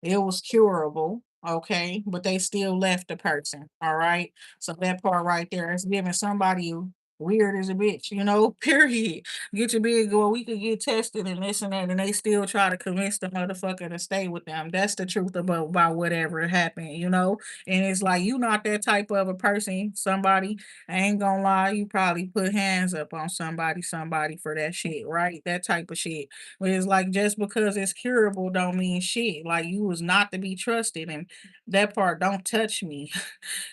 It was curable, okay? But they still left the person, all right? So that part right there is giving somebody Weird as a bitch, period. Get your big girl, we could get tested and this and that, and they still try to convince the motherfucker to stay with them. That's the truth about whatever happened. And it's like you not that type of a person. Somebody, I ain't gonna lie, you probably put hands up on somebody for that shit, right? That type of shit. But it's like just because it's curable don't mean shit. Like you was not to be trusted, and that part don't touch me.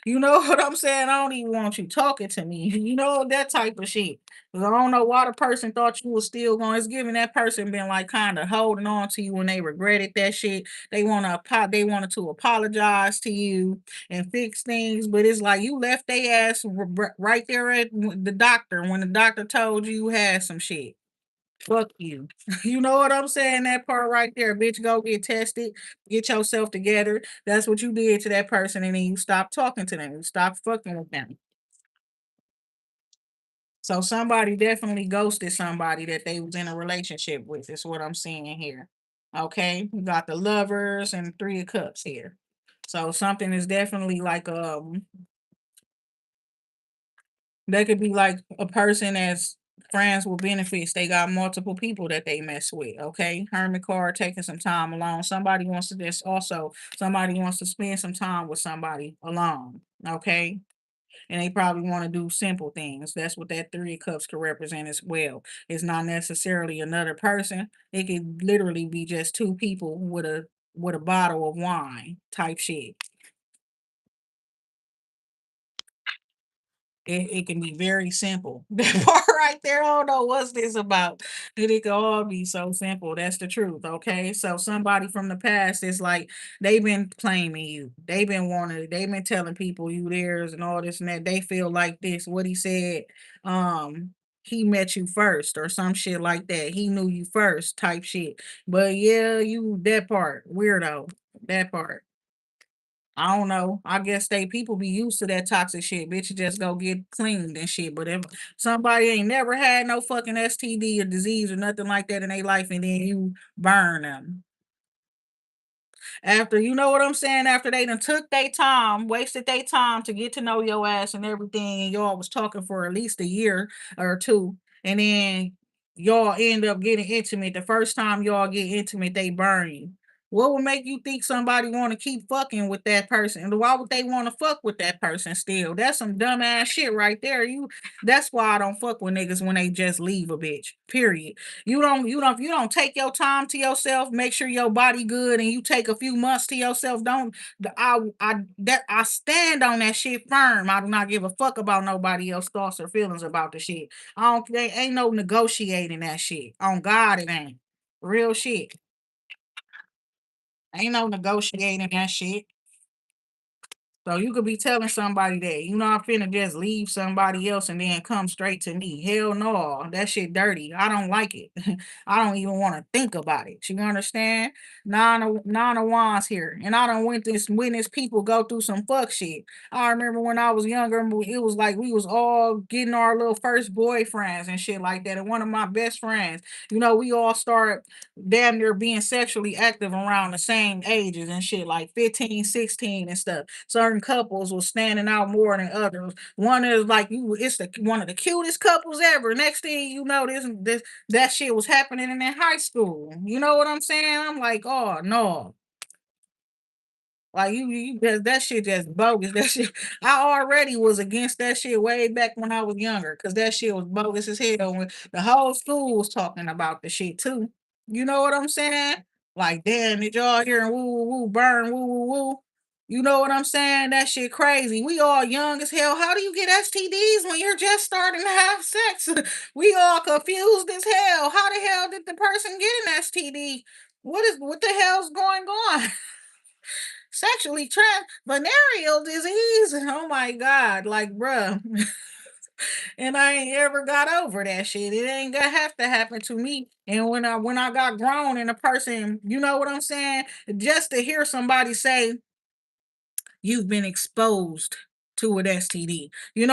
You know what I'm saying? I don't even want you talking to me. That type of shit. 'Cause I don't know why the person thought you was still going. It's giving that person been like kind of holding on to you when they regretted that shit. They wanted to apologize to you and fix things, but it's like you left their ass right there at the doctor when the doctor told you you had some shit. Fuck you. You know what I'm saying? That part right there, bitch, go get tested, get yourself together. That's what you did to that person, and then you stop talking to them. You stop fucking with them. So somebody definitely ghosted somebody that they was in a relationship with, is what I'm seeing here. Okay. We got the lovers and three of cups here. So something is definitely like that could be like a person that's friends with benefits. They got multiple people that they mess with. Okay. Hermit card taking some time alone. Somebody wants to spend some time with somebody alone. Okay. And they probably want to do simple things. That's what that three of cups could represent as well. It's not necessarily another person. It could literally be just two people with a bottle of wine type shit. It can be very simple. That part right there, I don't know what's this about. It can all be so simple. That's the truth. Okay. So somebody from the past is like they've been claiming you. They've been telling people you theirs and all this and that. They feel like this. What he said, he met you first or some shit like that. He knew you first type shit. But yeah, you that part, weirdo. That part. I don't know. I guess they people be used to that toxic shit. Bitch, you just go get cleaned and shit. But if somebody ain't never had no fucking STD or disease or nothing like that in their life, and then you burn them after, you know what I'm saying? After they done took their time, wasted their time to get to know your ass and everything, and y'all was talking for at least a year or two, and then y'all end up getting intimate. The first time y'all get intimate, they burn you. What would make you think somebody want to keep fucking with that person? And why would they want to fuck with that person still? That's some dumbass shit right there. That's why I don't fuck with niggas when they just leave a bitch. Period. You don't take your time to yourself, make sure your body good, and you take a few months to yourself. Don't I stand on that shit firm. I do not give a fuck about nobody else thoughts or feelings about the shit. I don't They ain't no negotiating that shit. On God it ain't. Real shit. Ain't no negotiating that shit. So you could be telling somebody that, I'm finna just leave somebody else and then come straight to me. Hell no, that shit dirty. I don't like it. I don't even want to think about it. You understand? Nine of wands here. And I don't witness people go through some fuck shit. I remember when I was younger, it was like we was all getting our little first boyfriends and shit like that. And one of my best friends, we all started damn near being sexually active around the same ages and shit, like 15, 16, and stuff. Certain couples was standing out more than others. One is like it's one of the cutest couples ever. Next thing you know, this that shit was happening in high school. You know what I'm saying? I'm like, oh no. Like that shit just bogus. That shit, I already was against that shit way back when I was younger, cause that shit was bogus as hell. When the whole school was talking about the shit too. You know what I'm saying? Like, damn, did y'all hearing woo woo woo burn woo woo woo? You know what I'm saying? That shit crazy. We all young as hell. How do you get STDs when you're just starting to have sex? We all confused as hell. How the hell did the person get an STD? What the hell's going on? Sexually venereal disease. Oh my God. Like, bruh. And I ain't ever got over that shit. It ain't gonna have to happen to me. And when I got grown and a person, you know what I'm saying? Just to hear somebody say, you've been exposed to an STD. And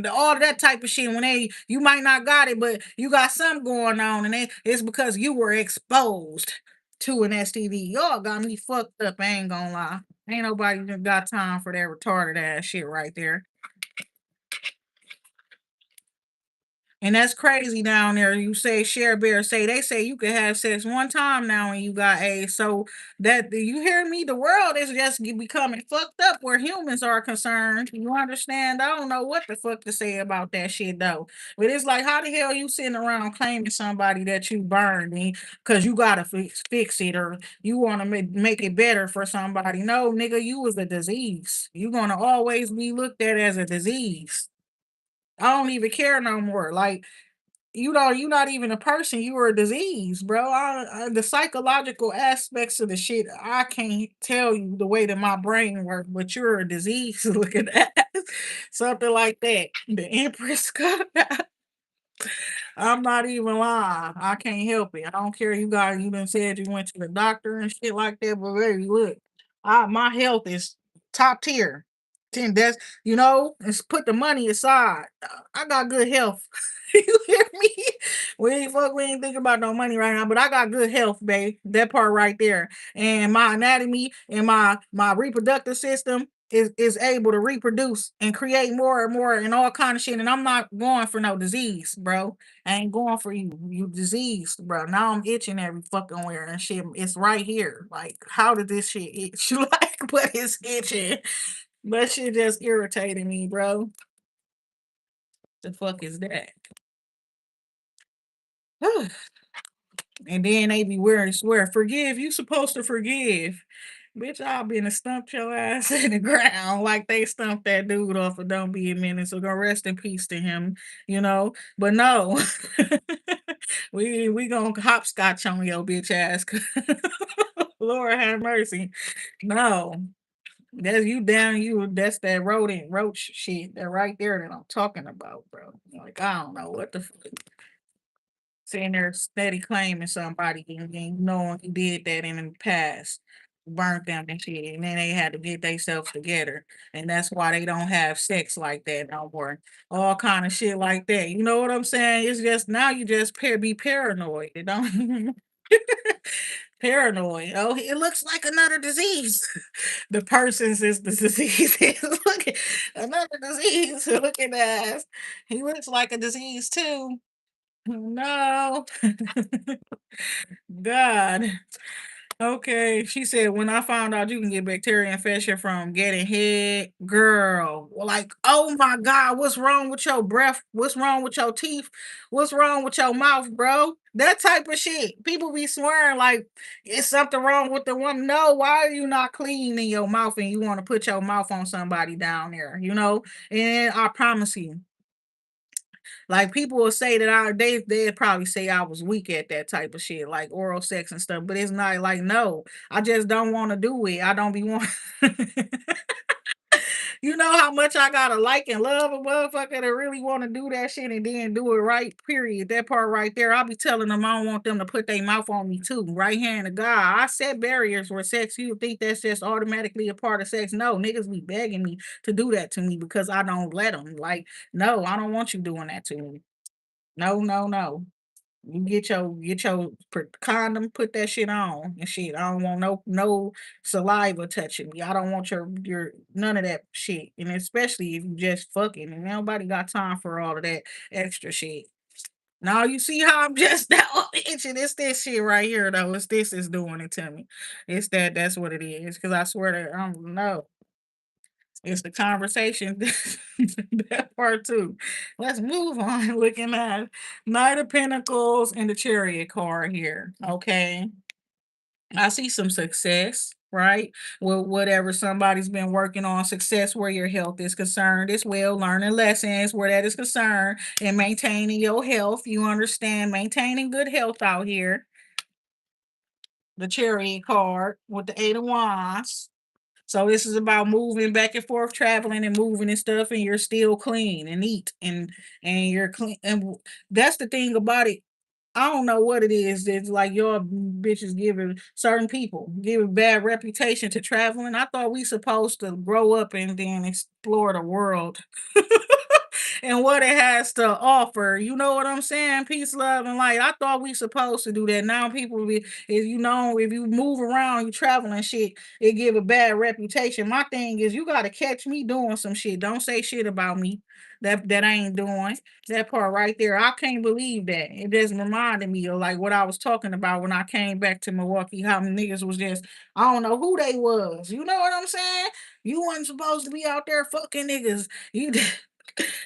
all that type of shit. When you might not got it, but you got something going on, and it's because you were exposed to an STD. Y'all got me fucked up. I ain't gonna lie. Ain't nobody got time for that retarded ass shit right there. And that's crazy down there. You say Share Bear say they say you could have sex one time now when you got AIDS. So that you hear me? The world is just becoming fucked up where humans are concerned. You understand? I don't know what the fuck to say about that shit though. But it's like, how the hell you sitting around claiming somebody that you burned because you gotta fix it or you want to make it better for somebody? No, nigga, you was a disease. You gonna always be looked at as a disease. I don't even care no more. Like you're not even a person. You were a disease, bro. The psychological aspects of the shit, I can't tell you the way that my brain works, but you're a disease. Look at that, something like that. The Empress cut. I'm not even lying. I can't help it. I don't care. You done said you went to the doctor and shit like that, but baby, look, my health is top tier. That's let's put the money aside. I got good health. You hear me? We ain't thinking about no money right now, but I got good health, babe. That part right there. And my anatomy and my reproductive system is able to reproduce and create more and more and all kind of shit. And I'm not going for no disease, bro. I ain't going for you diseased, bro. Now I'm itching every fucking where and shit. It's right here. Like, how did this shit itch? Like, but it's itching. That shit just irritating me, bro. The fuck is that? And then they be wearing swear, forgive, you supposed to forgive. Bitch, I've been to stump your ass in the ground like they stumped that dude off of Don't Be a Menace. So go rest in peace to him, you know. But no, we gonna hopscotch on your bitch ass. Lord have mercy. No, that's you down. That's that rodent roach shit. That right there that I'm talking about, bro. Like I don't know what the fuck. Sitting there steady claiming somebody and knowing he did that in the past, burnt them and shit, and then they had to get themselves together, and that's why they don't have sex like that no more. All kind of shit like that. You know what I'm saying? It's just now you just be paranoid. It don't paranoid. Oh, it looks like another disease. The person's is the disease. Look at another disease. Look at that. He looks like a disease too. No. God. Okay. She said, when I found out you can get bacteria infection from getting head, girl, like, oh my God, what's wrong with your breath? What's wrong with your teeth? What's wrong with your mouth, bro? That type of shit. People be swearing like it's something wrong with the woman. No, why are you not clean in your mouth and you want to put your mouth on somebody down there? And I promise you, like people will say that they'd probably say I was weak at that type of shit, like oral sex and stuff. But it's not like no, I just don't want to do it. I don't be want. You know how much I gotta like and love a motherfucker to really want to do that shit and then do it right. Period. That part right there. I'll be telling them I don't want them to put their mouth on me too. Right hand of God. I set barriers for sex. You think that's just automatically a part of sex? No, niggas be begging me to do that to me because I don't let them. Like, no, I don't want you doing that to me. No, no, no. You condom, put that shit on and shit. I don't want no saliva touching me. I don't want your none of that shit. And especially if you just fucking and nobody got time for all of that extra shit. Now you see how I'm just now itching. It's this shit right here though. It's this is doing it to me. That's what it is. Cause I swear that I don't know. It's the conversation that part too. Let's move on. Looking at Knight of Pentacles and the Chariot card here. Okay, I see some success, right? Well, whatever somebody's been working on, success where your health is concerned as well, learning lessons where that is concerned, and maintaining your health. You understand, maintaining good health out here. The Chariot card with the Eight of Wands. So this is about moving back and forth, traveling and moving and stuff, and you're still clean and neat and you're clean. And that's the thing about it. I don't know what it is. It's like your bitches giving certain people give a bad reputation to traveling. I thought we supposed to grow up and then explore the world and what it has to offer. You know what I'm saying? Peace, love, and light. I thought we supposed to do that. Now people be, if you know, if you move around, you travel and shit, it give a bad reputation. My thing is you gotta catch me doing some shit. Don't say shit about me that I ain't doing. That part right there. I can't believe that. It just reminded me of like what I was talking about when I came back to Milwaukee, how niggas was just, I don't know who they was. You know what I'm saying? You wasn't supposed to be out there fucking niggas. You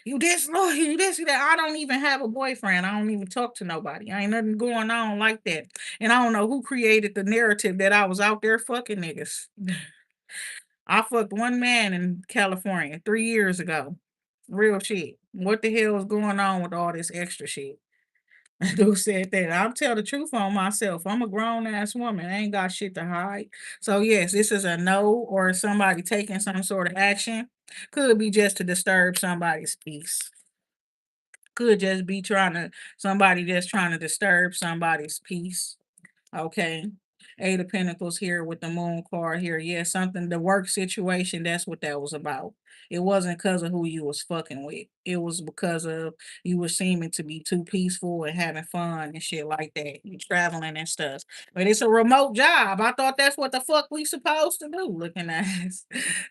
you disloyal, you this, you that. I don't even have a boyfriend. I don't even talk to nobody. I ain't nothing going on like that. And I don't know who created the narrative that I was out there fucking niggas. I fucked one man in California 3 years ago. Real shit. What the hell is going on with all this extra shit? Dude said that. I'll tell the truth on myself. I'm a grown ass woman. I ain't got shit to hide. So yes, this is a no or somebody taking some sort of action. Could be just to disturb somebody's peace. Could just be trying to somebody just trying to disturb somebody's peace. Okay. Eight of Pentacles here with the moon card here. Yeah, something, the work situation, that's what that was about. It wasn't because of who you was fucking with. It was because of you were seeming to be too peaceful and having fun and shit like that. You traveling and stuff. But it's a remote job. I thought that's what the fuck we supposed to do. Looking at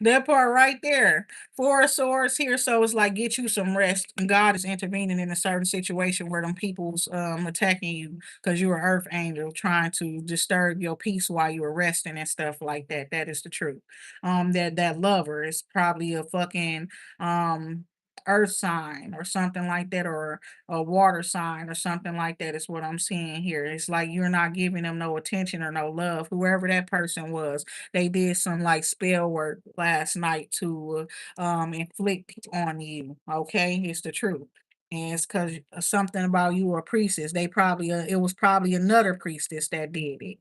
that part right there. Four of Swords here. So it's like get you some rest. And God is intervening in a certain situation where them people's attacking you because you're an earth angel trying to disturb your peace while you're resting and stuff like that. That is the truth. That lover is probably a fucking um earth sign or something like that, or a water sign or something like that is what I'm seeing here. It's like you're not giving them no attention or no love. Whoever that person was, they did some like spell work last night to inflict on you. Okay, it's the truth. And it's because something about you or priestess. They probably it was probably another priestess that did it.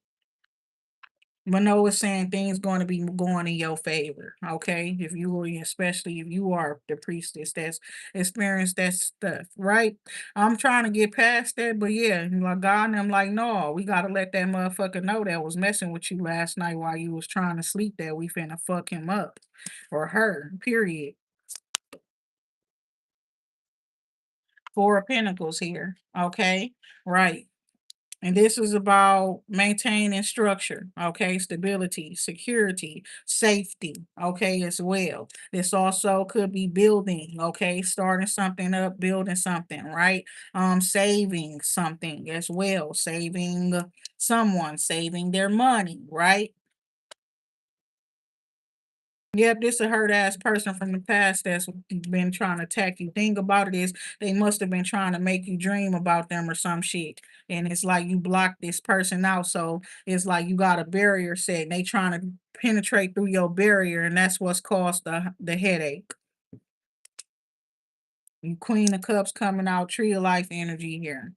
Mano is saying things going to be going in your favor. Okay, if you were, especially if you are the priestess that's experienced that stuff, right? I'm trying to get past that, but yeah, like God and I'm like, no, we gotta let that motherfucker know that was messing with you last night while you was trying to sleep. That we finna fuck him up or her. Period. Four of Pentacles here. Okay, right. And this is about maintaining structure, okay, stability, security, safety, okay, as well. This also could be building, okay, starting something up, building something, right? Saving something as well, saving someone, saving their money, right? Yep, this a hurt ass person from the past that's been trying to attack you. Thing about it is they must have been trying to make you dream about them or some shit. And it's like you block this person out. So it's like you got a barrier set and they trying to penetrate through your barrier, and that's what's caused the headache. You Queen of Cups coming out, Tree of Life energy here.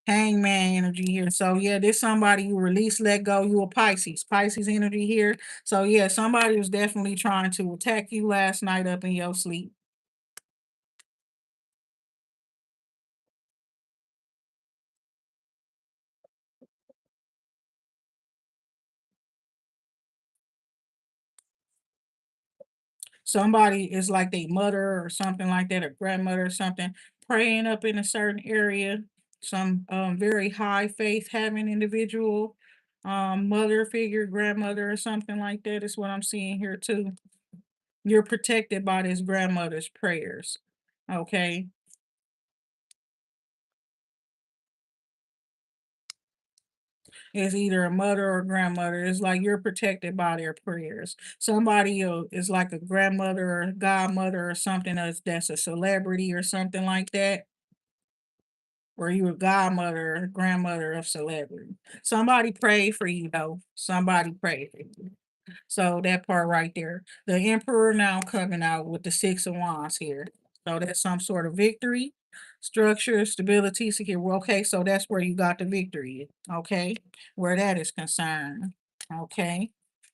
Hangman energy here. So yeah, this somebody you release, let go. You a Pisces. Pisces energy here. So yeah, somebody was definitely trying to attack you last night up in your sleep. Somebody is like they mother or something like that, or grandmother or something, praying up in a certain area. Some very high faith having individual, mother figure, grandmother or something like that is what I'm seeing here too. You're protected by this grandmother's prayers. Okay. Is either a mother or grandmother. It's like you're protected by their prayers. Somebody is like a grandmother or godmother or something that's a celebrity or something like that. Or you a godmother or grandmother of celebrity. Somebody prayed for you though. Somebody prayed for you. So that part right there. The emperor now coming out with the six of wands here. So that's some sort of victory, structure, stability, security. Well, okay, so that's where you got the victory. Okay, where that is concerned. Okay.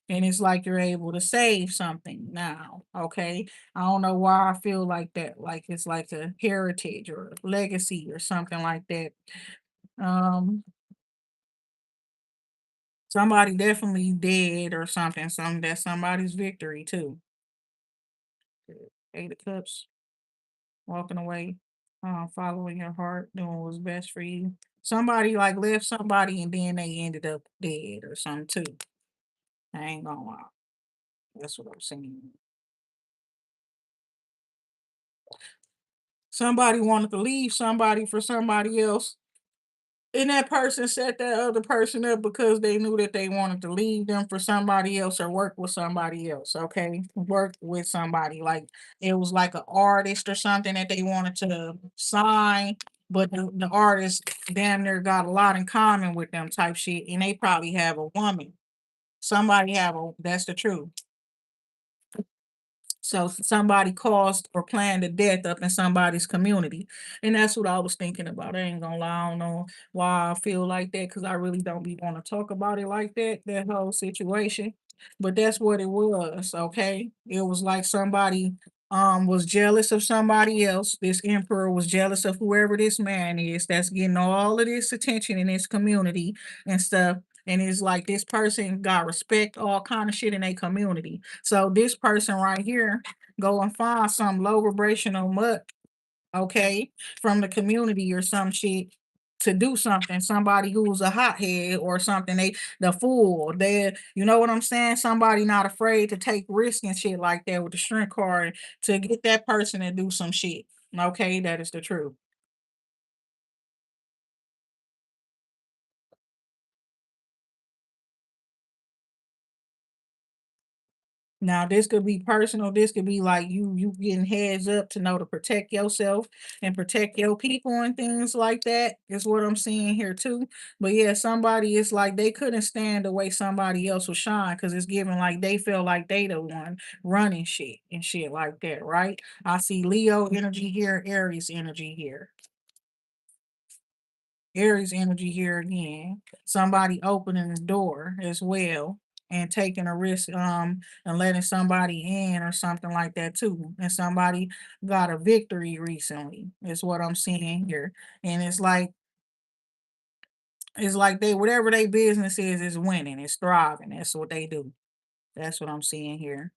And it's like you're able to save something now. Okay. I don't know why I feel like that. Like it's like a heritage or a legacy or something like that. Um, Somebody definitely dead or something. Some that's somebody's victory too. Eight of Cups, walking away, following your heart, doing what's best for you. Somebody like left somebody and then they ended up dead or something too. I ain't gonna lie. That's what I'm saying. Somebody wanted to leave somebody for somebody else. And that person set that other person up because they knew that they wanted to leave them for somebody else or work with somebody else. Okay. Work with somebody. Like it was like an artist or something that they wanted to sign, but the artist damn near got a lot in common with them type shit. And they probably have a woman. Somebody have a that's the truth. So somebody caused or planned a death up in somebody's community. And that's what I was thinking about. I ain't gonna lie, I don't know why I feel like that because I really don't be want to talk about it like that, that whole situation. But that's what it was, okay? It was like somebody was jealous of somebody else. This emperor was jealous of whoever this man is that's getting all of this attention in his community and stuff. And it's like this person got respect, all kind of shit in their community. So this person right here go and find some low vibrational mutt, okay, from the community or some shit to do something. Somebody who's a hothead or something. The fool. They you know what I'm saying? Somebody not afraid to take risk and shit like that with the shrink card to get that person to do some shit. Okay, that is the truth. Now this could be personal. This could be like you getting heads up to know to protect yourself and protect your people and things like that is what I'm seeing here too. But yeah, somebody is like they couldn't stand the way somebody else was shine because it's given like they feel like they the one running shit and shit like that, right? I see Leo energy here, Aries energy here. Aries energy here again. Somebody opening the door as well and taking a risk and letting somebody in or something like that too. And somebody got a victory recently, is what I'm seeing here. And it's like they whatever their business is winning, it's thriving. That's what they do. That's what I'm seeing here.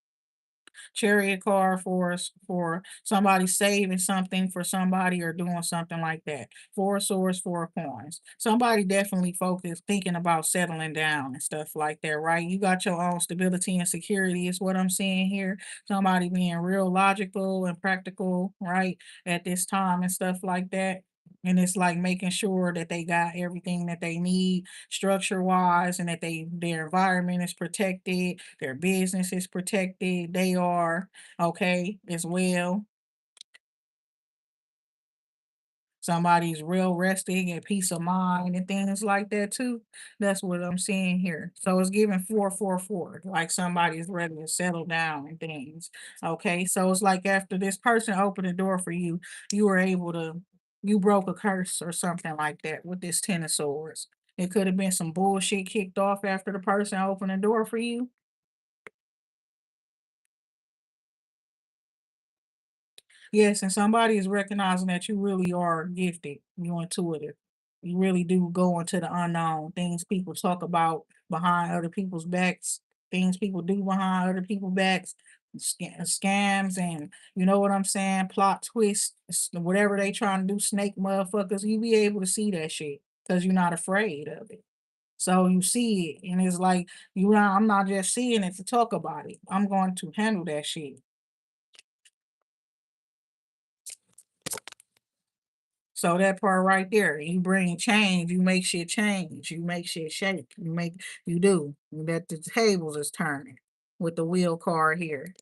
Chariot card for somebody saving something for somebody or doing something like that. Four swords, four coins. Somebody definitely focused thinking about settling down and stuff like that, right? You got your own stability and security is what I'm seeing here. Somebody being real logical and practical, right, at this time and stuff like that. And it's like making sure that they got everything that they need structure wise and that their environment is protected, their business is protected, they are okay as well. Somebody's real resting and peace of mind and things like that too. That's what I'm seeing here. So it's giving 444, like somebody's ready to settle down and things. Okay. So it's like after this person opened the door for you, you were able to you broke a curse or something like that with this ten of swords. It could have been some bullshit kicked off after the person opened the door for you. Yes, and somebody is recognizing that you really are gifted, you're intuitive. You really do go into the unknown, things people talk about behind other people's backs, things people do behind other people's backs, scams, and you know what I'm saying, plot twists, whatever they trying to do, snake motherfuckers, you be able to see that shit because you're not afraid of it. So you see it, and it's like I'm not just seeing it to talk about it. I'm going to handle that shit. So that part right there, you bring change, you make shit change, you make shit shake, you do. That the tables is turning with the wheel card here.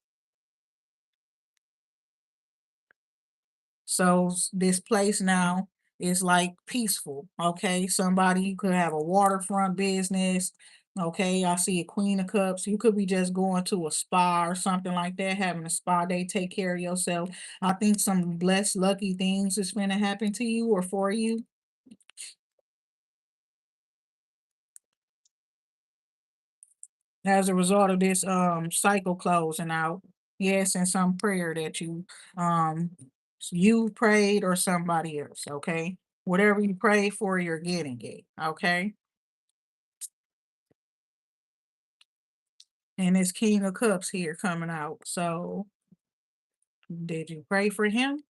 So this place now is like peaceful. Okay. Somebody you could have a waterfront business. Okay. I see a queen of cups. You could be just going to a spa or something like that, having a spa day, take care of yourself. I think some blessed, lucky things is gonna happen to you or for you as a result of this cycle closing out. Yes, and some prayer that um you prayed or somebody else, okay? Whatever you pray for, you're getting it, okay? And it's King of Cups here coming out. So Did you pray for him?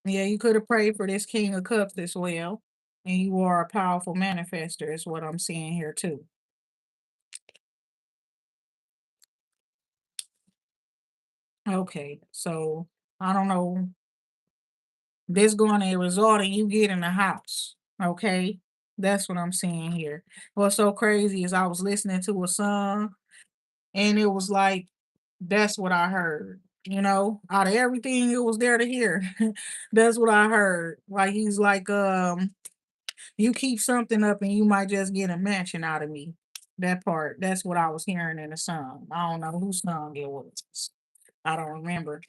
Yeah, you could have prayed for this King of Cups as well. And you are a powerful manifester, is what I'm seeing here too. Okay, so I don't know. This going to result in you getting a house. Okay, that's what I'm seeing here. What's so crazy is I was listening to a song and it was like, that's what I heard. Out of everything it was there to hear, that's what I heard. Like he's like, you keep something up and you might just get a mansion out of me. That part, that's what I was hearing in the song. I don't know whose song it was. I don't remember.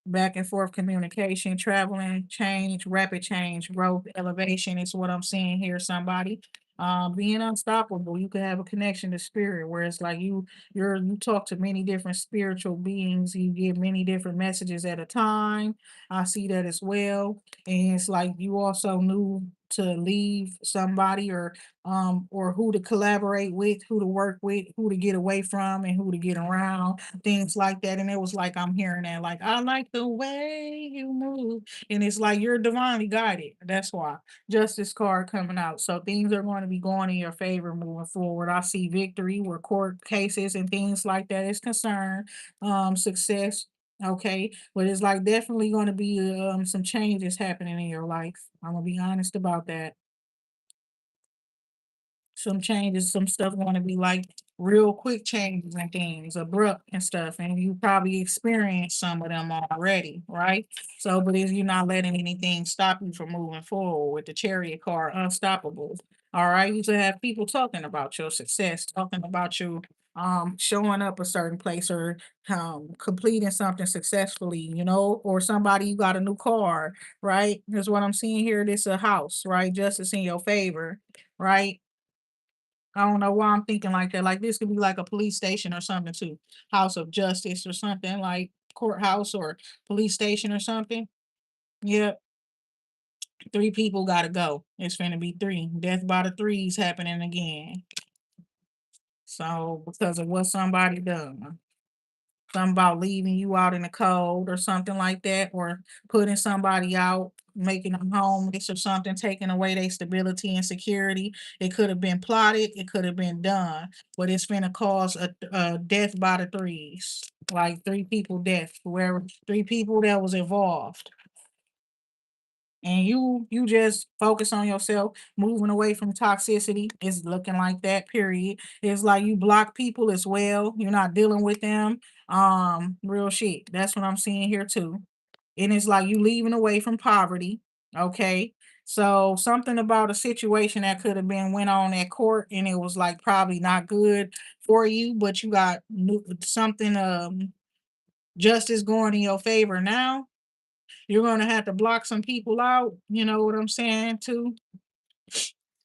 Back and forth communication, traveling, change, rapid change, growth, elevation is what I'm seeing here. Somebody being unstoppable. You can have a connection to spirit where it's like you talk to many different spiritual beings, you give many different messages at a time. I see that as well. And it's like you also knew to leave somebody or who to collaborate with, who to work with, who to get away from and who to get around, things like that. And it was like I'm hearing that, like, I like the way you move. And it's like you're divinely guided. That's why. Justice card coming out. So things are going to be going in your favor moving forward. I see victory where court cases and things like that is concerned. Success. Okay. But it's like definitely going to be some changes happening in your life. I'm gonna be honest about that. Some changes, some stuff going to be like real quick changes and things, abrupt and stuff. And you probably experienced some of them already, right? So, but if you're not letting anything stop you from moving forward with the chariot card, unstoppable. All right. You should have people talking about your success, talking about you showing up a certain place or completing something successfully, or somebody you got a new car, right? That's what I'm seeing here. This a house, right? Justice in your favor, right? I don't know why I'm thinking like that. Like this could be like a police station or something too. House of Justice or something like courthouse or police station or something. Yep. Three people gotta go. It's gonna be three. Death by the threes happening again. So because of what somebody done. Something about leaving you out in the cold or something like that, or putting somebody out, making them homeless or something, taking away their stability and security. It could have been plotted, it could have been done, but it's gonna cause a death by the threes, like three people death, whoever, three people that was involved. And you just focus on yourself, moving away from toxicity. It's looking like that, period. It's like you block people as well. You're not dealing with them. Real shit. That's what I'm seeing here too. And it's like you leaving away from poverty. Okay. So something about a situation that could have been went on at court and it was like probably not good for you, but you got something justice going in your favor now. You're gonna have to block some people out, you know what I'm saying, too?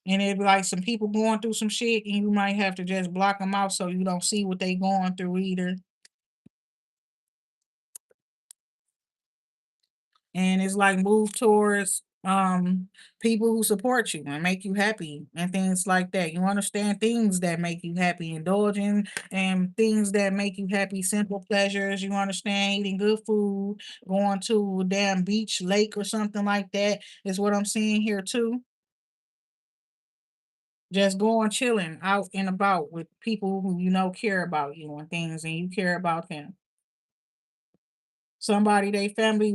And it be like some people going through some shit, and you might have to just block them out so you don't see what they going through either. And it's like move towards people who support you and make you happy and things like that. You understand things that make you happy, indulging and things that make you happy, simple pleasures. You understand eating good food, going to a damn beach, lake, or something like that is what I'm seeing here too. Just going chilling out and about with people who care about you and things and you care about them. Somebody they family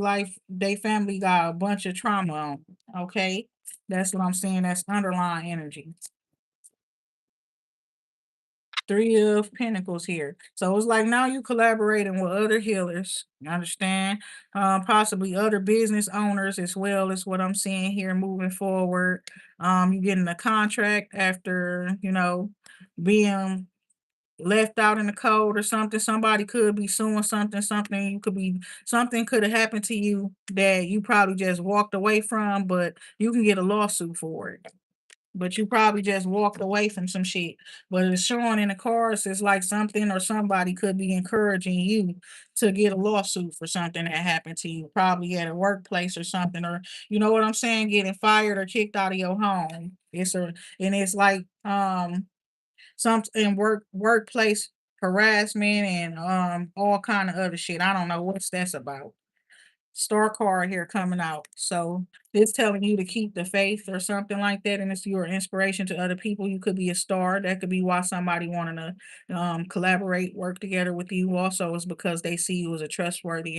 got a bunch of trauma on. Okay. That's what I'm saying. That's underlying energy. Three of Pentacles here. So it's like now you collaborating with other healers. You understand? Possibly other business owners as well is what I'm seeing here moving forward. You getting a contract after, being left out in the cold or something. Somebody could be suing something you could be something could have happened to you that you probably just walked away from, but you can get a lawsuit for it. But you probably just walked away from some shit. But it's showing in the cards it's like something or somebody could be encouraging you to get a lawsuit for something that happened to you, probably at a workplace or something, or you know what I'm saying, getting fired or kicked out of your home. And it's like some in workplace harassment and all kind of other shit. I don't know what's that's about. Star card here coming out. So it's telling you to keep the faith or something like that, and it's your inspiration to other people. You could be a star. That could be why somebody wanting to collaborate, work together with you. Also, is because they see you as a trustworthy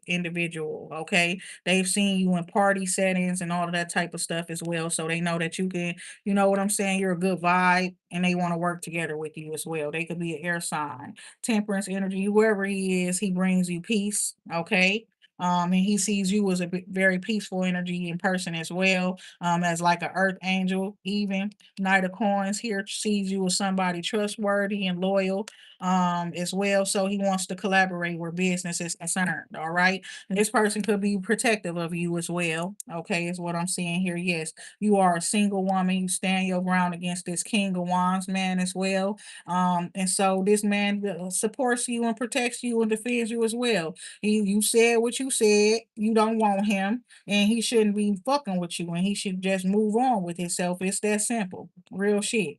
individual. Okay, they've seen you in party settings and all of that type of stuff as well, so they know that you can. You know what I'm saying? You're a good vibe, and they want to work together with you as well. They could be an air sign, temperance energy, whoever he is. He brings you peace. Okay, and he sees you as a very peaceful energy in person as well, as like an earth angel. Even Knight of Coins here sees you as somebody trustworthy and loyal, as well. So he wants to collaborate where business is concerned. All right, and this person could be protective of you as well. Okay, is what I'm seeing here. Yes, you are a single woman. You stand your ground against this King of Wands man as well. And so this man supports you and protects you and defends you as well. You said what you said. You don't want him, and he shouldn't be fucking with you, and he should just move on with himself. It's that simple. Real shit.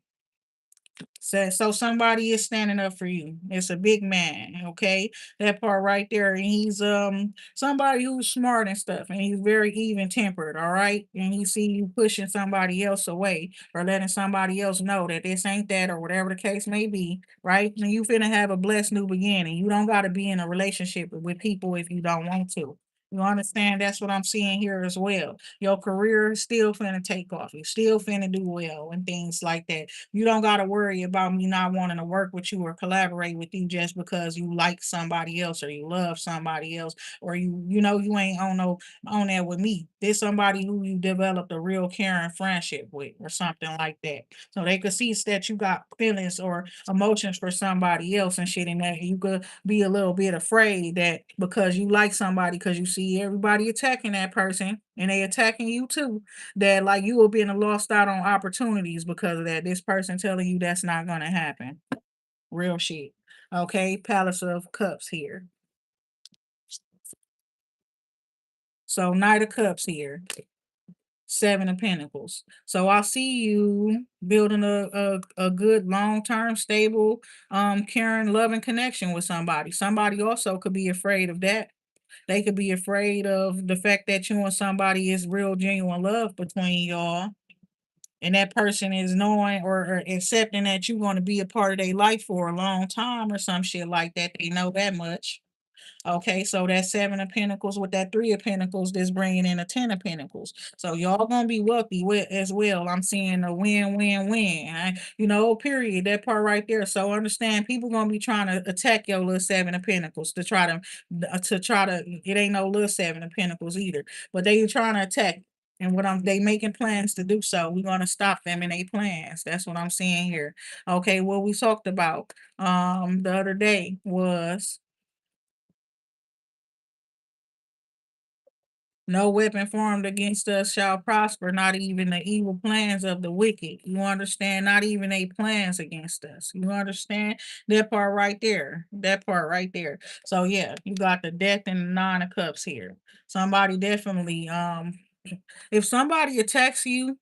So somebody is standing up for you. It's a big man, okay? That part right there. And he's somebody who's smart and stuff, and he's very even tempered, all right? And he see you pushing somebody else away or letting somebody else know that this ain't that or whatever the case may be, right? And you finna have a blessed new beginning. You don't gotta be in a relationship with people if you don't want to. You understand? That's what I'm seeing here as well. Your career is still finna take off. You still finna do well and things like that. You don't got to worry about me not wanting to work with you or collaborate with you just because you like somebody else or you love somebody else or you know you ain't on no on that with me. There's somebody who you developed a real caring friendship with or something like that. So they could see that you got feelings or emotions for somebody else and shit, and that you could be a little bit afraid that because you like somebody because you see everybody attacking that person and they attacking you too, that like you will be in a lost out on opportunities because of that. This person telling you that's not gonna happen. Real shit. Okay, Palace of Cups here. So Knight of Cups here. Seven of Pentacles. So I see you building a good long-term, stable, caring, loving connection with somebody. Somebody also could be afraid of that. They could be afraid of the fact that you and somebody is real genuine love between y'all, and that person is knowing or accepting that you're going to be a part of their life for a long time or some shit like that. They know that much. Okay, so that seven of pentacles with that three of pentacles that's bringing in a 10 of pentacles. So y'all gonna be wealthy with as well. I'm seeing a win-win-win. You know, period. That part right there. So understand, people gonna be trying to attack your little seven of pentacles to try to. It ain't no little seven of pentacles either, but they trying to attack. And what they making plans to do so. We're gonna stop them in their plans. That's what I'm seeing here. Okay, what we talked about the other day was no weapon formed against us shall prosper, not even the evil plans of the wicked. You understand? Not even a plans against us. You understand? That part right there. That part right there. So yeah, you got the death and the 9 of cups here. Somebody definitely if somebody attacks you,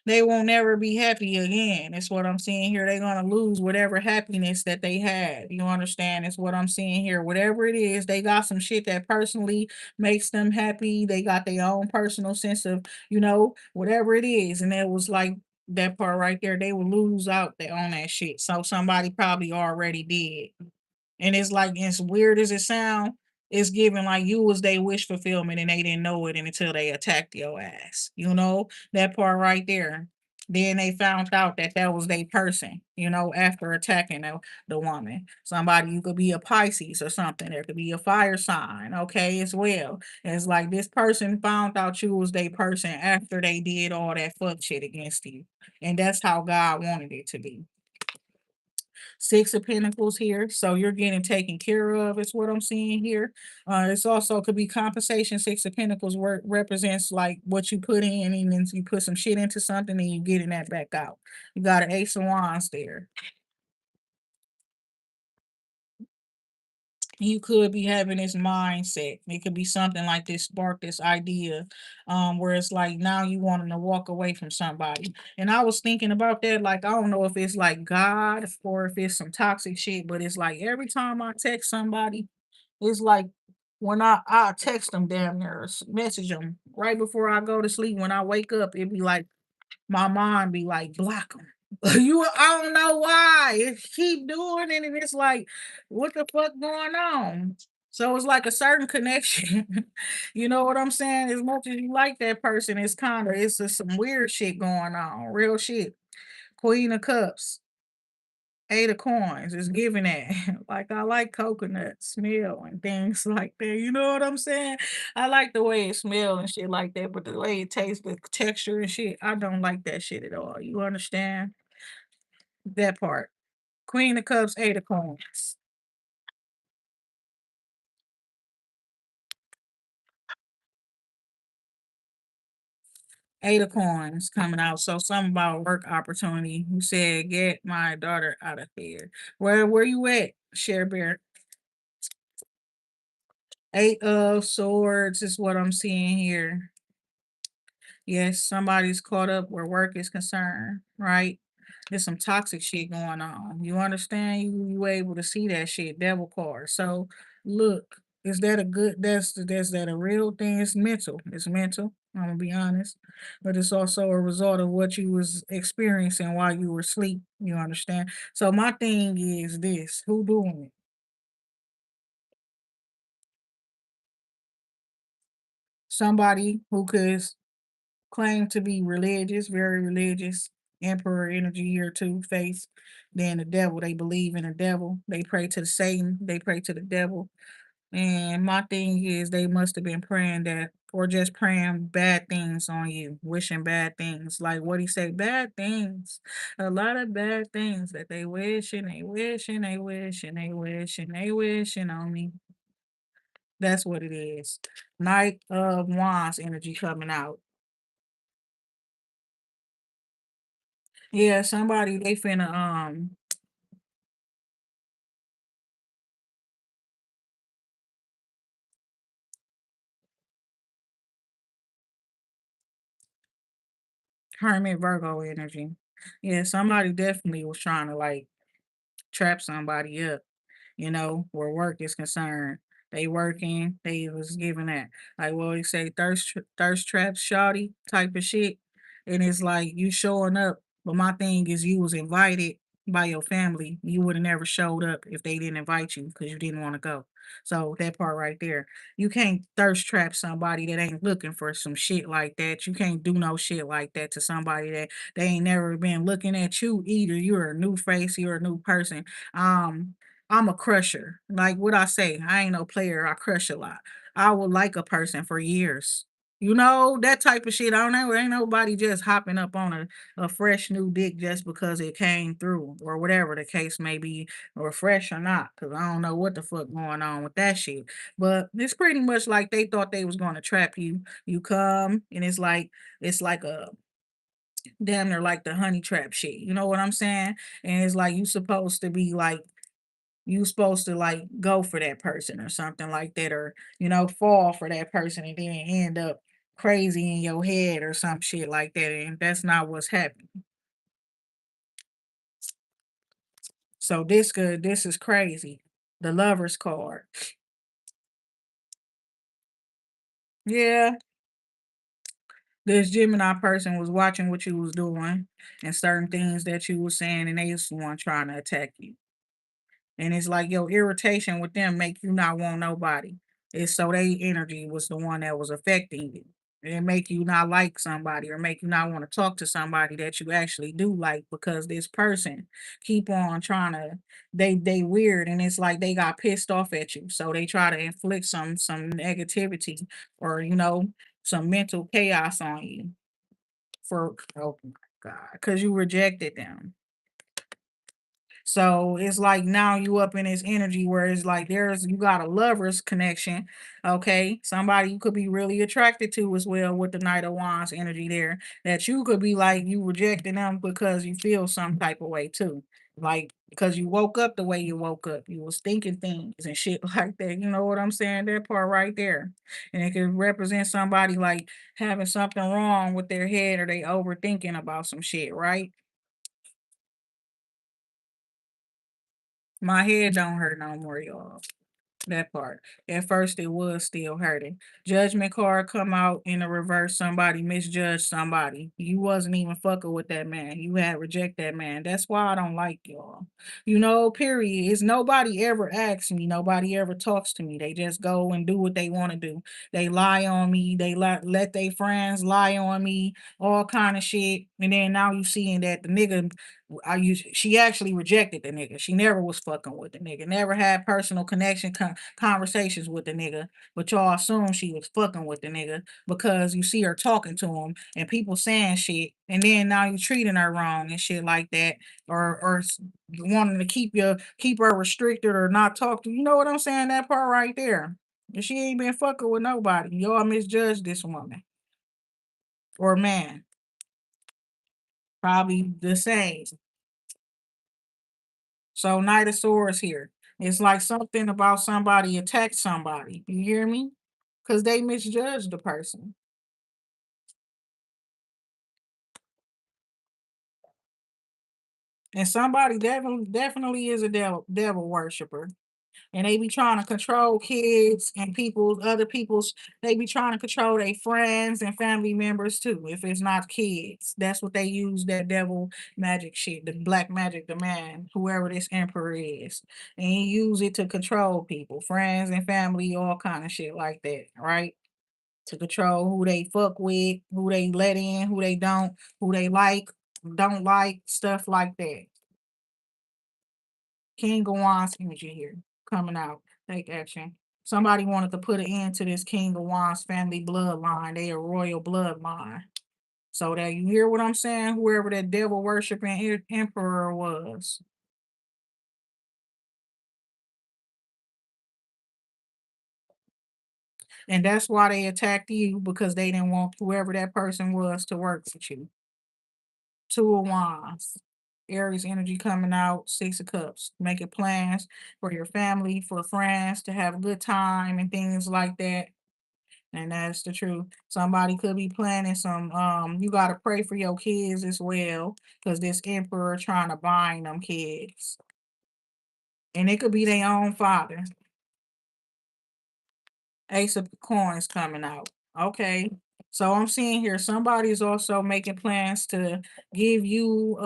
they won't never be happy again. That's what I'm seeing here. They're gonna lose whatever happiness that they had. You understand? It's what I'm seeing here. Whatever it is, they got some shit that personally makes them happy. They got their own personal sense of, whatever it is. And it was like that part right there, they will lose out there on that shit. So somebody probably already did. And it's like, as weird as it sound, it's giving like you was they wish fulfillment and they didn't know it until they attacked your ass. That part right there. Then they found out that that was their person, after attacking the woman. Somebody, you could be a Pisces or something. There could be a fire sign, okay, as well. And it's like this person found out you was their person after they did all that fuck shit against you. And that's how God wanted it to be. 6 of Pentacles here. So you're getting taken care of, is what I'm seeing here. It's also could be compensation. 6 of Pentacles represents like what you put in, and then you put some shit into something and you getting that back out. You got an Ace of Wands there. you could be having this mindset. It could be something like this spark this idea, where it's like now you wanting to walk away from somebody. And I was thinking about that, like I don't know if it's like God or if it's some toxic shit, but it's like every time I text somebody, it's like when I text them damn near message them right before I go to sleep. When I wake up, it'd be like my mom be like, block them. I don't know why. It keep doing it, and it's like, what the fuck going on? So it's like a certain connection. You know what I'm saying? As much as you like that person, it's just some weird shit going on. Real shit. Queen of Cups. Eight of Coins is giving that. Like I like coconut smell and things like that. You know what I'm saying? I like the way it smell and shit like that, but the way it tastes, the texture and shit, I don't like that shit at all. You understand that part? Queen of Cups, Eight of Coins. Eight of Coins coming out. So something about work opportunity. You said get my daughter out of here. Where you at, Share Bear? Eight of Swords is what I'm seeing here. Yes, somebody's caught up where work is concerned, right? There's some toxic shit going on. You understand? You able to see that shit, devil card. So look, is that a good that's that a real thing? It's mental. It's mental. I'm gonna be honest. But it's also a result of what you was experiencing while you were asleep. You understand? So my thing is this: who doing it? Somebody who could claim to be religious, very religious, emperor energy here too, face. Then the devil, they believe in the devil. They pray to Satan, they pray to the devil. And my thing is they must have been praying that or just praying bad things on you, wishing bad things. Like what he say, bad things. A lot of bad things that they wish and they wish and they wish and they wish and they wishing on me. That's what it is. Knight of Wands energy coming out. Yeah, somebody they finna Hermit Virgo energy. Yeah, somebody definitely was trying to like trap somebody up, where work is concerned. They working, they was giving that like what we say, thirst trap shawty type of shit. And it's like you showing up, but my thing is you was invited by your family. You would have never showed up if they didn't invite you because you didn't want to go. So that part right there. You can't thirst trap somebody that ain't looking for some shit like that. You can't do no shit like that to somebody that they ain't never been looking at you either. You're a new face, you're a new person. um I'm a crusher. Like what I say, I ain't no player. I crush a lot. I will like a person for years. That type of shit. I don't know. Ain't nobody just hopping up on a fresh new dick just because it came through or whatever the case may be, or fresh or not. Cause I don't know what the fuck going on with that shit. But it's pretty much like they thought they was gonna trap you. You come and it's like a damn near like the honey trap shit. You know what I'm saying? And it's like you supposed to like go for that person or something like that, or fall for that person and then end up crazy in your head or some shit like that. And that's not what's happening. So this is crazy. The lover's card. Yeah, this Gemini person was watching what you was doing and certain things that you was saying, and they was the one trying to attack you. And it's like your irritation with them make you not want nobody. It's so they energy was the one that was affecting you. And it make you not like somebody or make you not want to talk to somebody that you actually do like because this person keep on trying to they weird, and it's like they got pissed off at you. So they try to inflict some negativity or some mental chaos on you for oh my God, because you rejected them. So it's like now you up in this energy where it's like you got a lover's connection, okay? Somebody you could be really attracted to as well with the Knight of Wands energy there. That you could be like you rejecting them because you feel some type of way too. Like, because you woke up the way you woke up. You was thinking things and shit like that. You know what I'm saying? That part right there. And it could represent somebody like having something wrong with their head or they overthinking about some shit, right? My head don't hurt no more, y'all. That part. At first, it was still hurting. Judgment card come out in the reverse. Somebody misjudged somebody. You wasn't even fucking with that man. You had reject that man. That's why I don't like y'all. You know, period. It's nobody ever asks me. Nobody ever talks to me. They just go and do what they want to do. They lie on me. They let their friends lie on me. All kind of shit. And then now you seeing that the nigga she actually rejected the nigga. She never was fucking with the nigga. Never had personal connection conversations with the nigga. But y'all assume she was fucking with the nigga because you see her talking to him and people saying shit, and then now you treating her wrong and shit like that, or wanting to keep her restricted or not talk to. You know what I'm saying? That part right there. And she ain't been fucking with nobody. Y'all misjudged this woman or man. Probably the same. So Knight of Swords here. It's like something about somebody attacked somebody. You hear me? Because they misjudged the person. And somebody definitely is a devil worshiper. And they be trying to control kids and other people's, they be trying to control their friends and family members too. If it's not kids, that's what they use that devil magic shit, the black magic, the man, whoever this emperor is. And he use it to control people, friends and family, all kind of shit like that, right? To control who they fuck with, who they let in, who they don't, who they like, don't like, stuff like that. King of Wands energy here coming out. Take action. Somebody wanted to put an end to this King of Wands family bloodline. They a royal bloodline. So that you hear what I'm saying? Whoever that devil worshiping emperor was. And that's why they attacked you because they didn't want whoever that person was to work with you. Two of Wands. Aries energy coming out, Six of Cups. Making plans for your family, for friends, to have a good time and things like that. And that's the truth. Somebody could be planning some, you gotta pray for your kids as well, because this emperor trying to bind them kids. And it could be their own father. Ace of coins coming out. Okay. So I'm seeing here somebody's also making plans to give you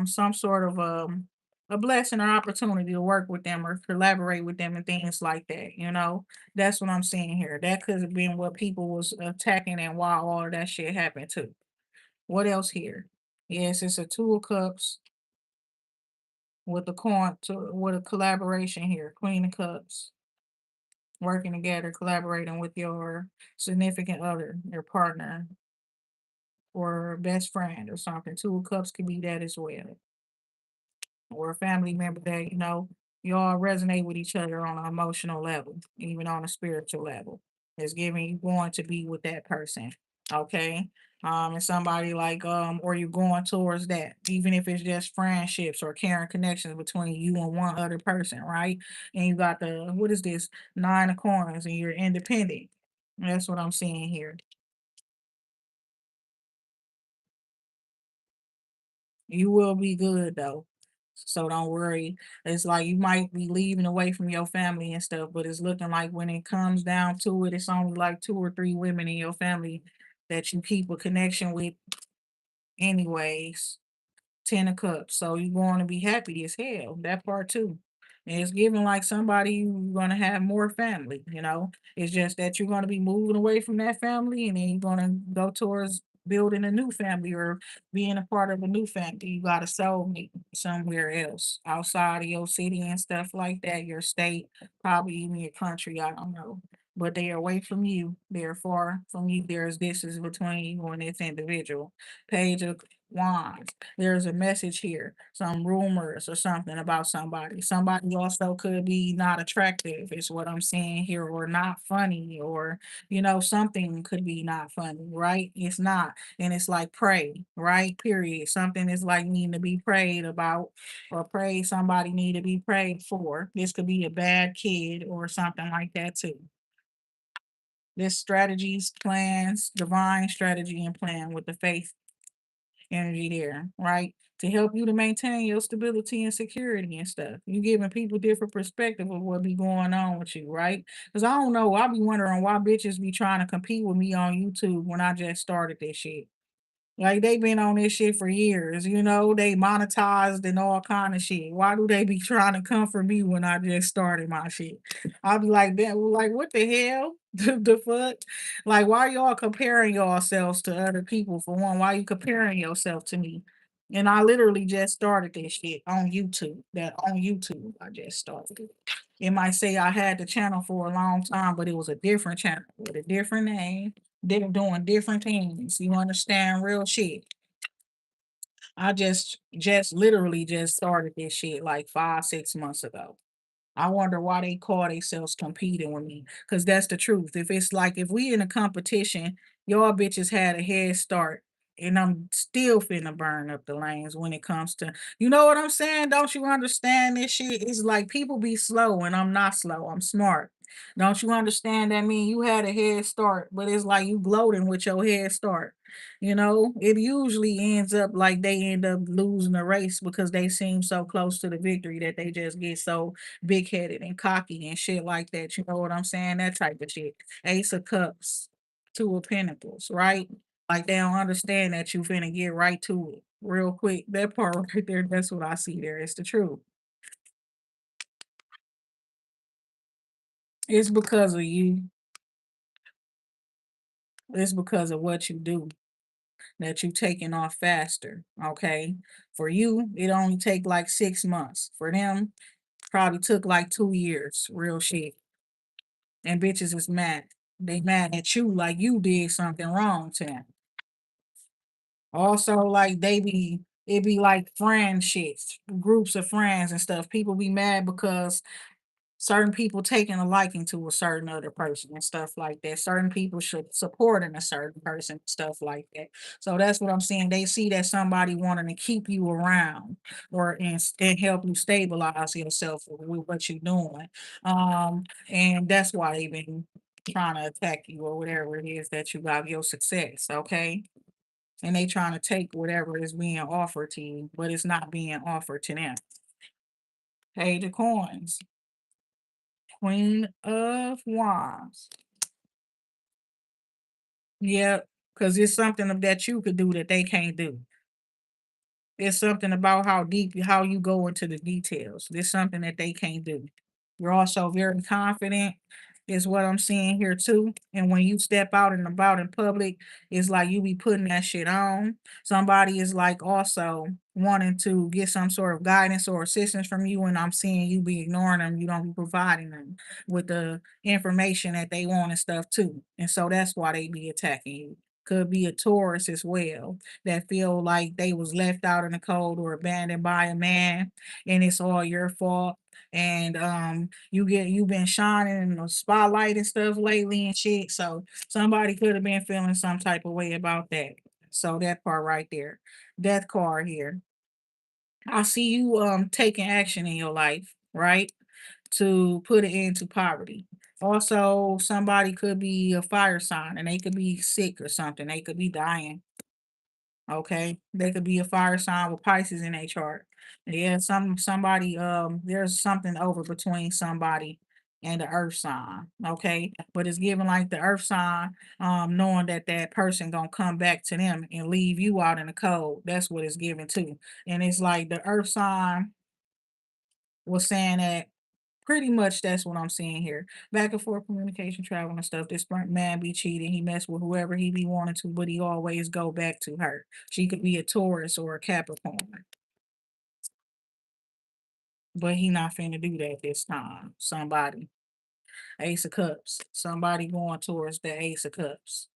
some sort of a blessing or opportunity to work with them or collaborate with them and things like that, you know. That's what I'm seeing here. That could have been what people was attacking and why all of that shit happened too. What else here? Yes, it's a two of cups with the with a collaboration here. Queen of cups. Working together, collaborating with your significant other, your partner, or best friend or something. Two of Cups could be that as well. Or a family member that, you all resonate with each other on an emotional level, even on a spiritual level. It's giving you going to be with that person. Okay. And somebody like, or you going towards that, even if it's just friendships or caring connections between you and one other person, right? And you got what is this? Nine of coins and you're independent. That's what I'm seeing here. You will be good though. So don't worry. It's like you might be leaving away from your family and stuff, but it's looking like when it comes down to it, it's only like two or three women in your family that you keep a connection with anyways. Ten of Cups. So you're going to be happy as hell. That part too. And it's giving like somebody you're going to have more family, you know. It's just that you're going to be moving away from that family and then you're going to go towards building a new family or being a part of a new family. You got a soulmate somewhere else outside of your city and stuff like that, your state, probably even your country. I don't know. But they are away from you. They're far from you. There's distance between you and this individual. Page of Wands. There's a message here, some rumors or something about somebody. Somebody also could be not attractive, is what I'm saying here, or not funny, or something could be not funny, right? It's not. And it's like pray, right? Period. Something is like needing to be prayed about, or pray somebody need to be prayed for. This could be a bad kid or something like that too. This strategies, plans, divine strategy and plan with the faith energy there, right? To help you to maintain your stability and security and stuff. You giving people different perspective of what be going on with you, right? Because I don't know, I be wondering why bitches be trying to compete with me on YouTube when I just started this shit. Like they been on this shit for years, they monetized and all kind of shit. Why do they be trying to come for me when I just started my shit? I'll be like that, like what the hell? The fuck? Like why y'all comparing yourselves to other people for one? Why you comparing yourself to me? And I literally just started this shit on YouTube. That on YouTube I just started it. It might say I had the channel for a long time, but it was a different channel with a different name. They're doing different things. You understand real shit. I just literally just started this shit like 5, 6 months ago. I wonder why they call themselves competing with me. Cause that's the truth. If it's like if we in a competition, y'all bitches had a head start. And I'm still finna burn up the lanes when it comes to you know what I'm saying? Don't you understand this shit? It's like people be slow and I'm not slow. I'm smart. Don't you understand that mean you had a head start, but it's like you gloating with your head start. It usually ends up like they end up losing the race because they seem so close to the victory that they just get so big headed and cocky and shit like that. You know what I'm saying? That type of shit. Ace of Cups, Two of Pentacles, right? Like they don't understand that you finna get right to it real quick. That part right there, that's what I see there. It's the truth. It's because of you. It's because of what you do that you taking off faster. Okay. For you, it only take like 6 months. For them, probably took like 2 years. Real shit. And bitches is mad. They mad at you like you did something wrong to them. Also, like it be like friend shits, groups of friends and stuff. People be mad because certain people taking a liking to a certain other person and stuff like that. Certain people should supporting a certain person, stuff like that. So that's what I'm saying. They see that somebody wanting to keep you around and help you stabilize yourself with what you're doing. And that's why they've been trying to attack you or whatever it is that you got your success, okay? And they trying to take whatever is being offered to you, but it's not being offered to them. Page of coins. Queen of Wands. Yep, because it's something that you could do that they can't do. It's something about how you go into the details. There's something that they can't do. You're also very confident, is what I'm seeing here too. And when you step out and about in public, it's like you be putting that shit on. Somebody is like also wanting to get some sort of guidance or assistance from you, and I'm seeing you be ignoring them. You don't be providing them with the information that they want and stuff too. And so that's why they be attacking you. Could be a Taurus as well that feel like they was left out in the cold or abandoned by a man and it's all your fault. And you've been shining in the spotlight and stuff lately and shit. So somebody could have been feeling some type of way about that. So that part right there. Death card here. I see you taking action in your life, right? To put it into poverty. Also, somebody could be a fire sign and they could be sick or something. They could be dying. Okay, they could be a fire sign with Pisces in their chart. Yeah, somebody there's something over between somebody and the earth sign. Okay, but it's given like the earth sign, knowing that that person gonna come back to them and leave you out in the cold. That's what it's given too. And it's like the earth sign was saying that pretty much that's what I'm seeing here. Back and forth communication, travel and stuff. This burnt man be cheating. He mess with whoever he be wanting to, but he always go back to her. She could be a Taurus or a Capricorn, but he not finna do that this time. Somebody. Ace of Cups. Somebody going towards the Ace of Cups.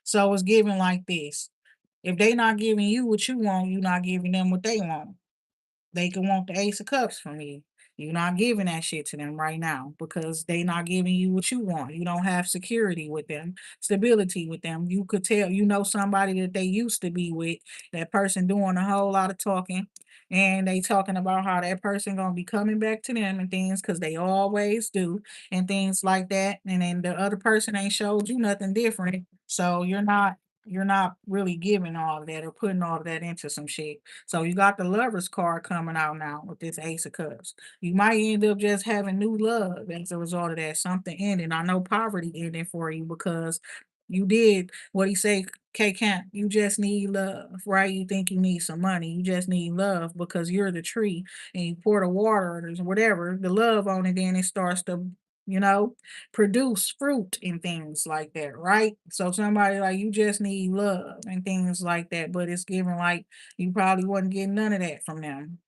So it's given like this. If they not giving you what you want, you not giving them what they want. They can want the Ace of Cups from you. You're not giving that shit to them right now because they not giving you what you want. You don't have security with them, stability with them. You could tell, you know, somebody that they used to be with, that person doing a whole lot of talking, and they talking about how that person gonna be coming back to them and things because they always do and things like that. And then the other person ain't showed you nothing different. So you're not really giving all of that or putting all of that into some shit. So you got the lovers card coming out now with this Ace of Cups. You might end up just having new love as a result of that. Something ending. I know poverty ending for you because you did what he say, K Camp. You just need love, right? You think you need some money. You just need love because you're the tree and you pour the water or whatever, the love on it, then it starts to, you know, produce fruit and things like that, right? So somebody like you just need love and things like that, but it's given like you probably wasn't getting none of that from them.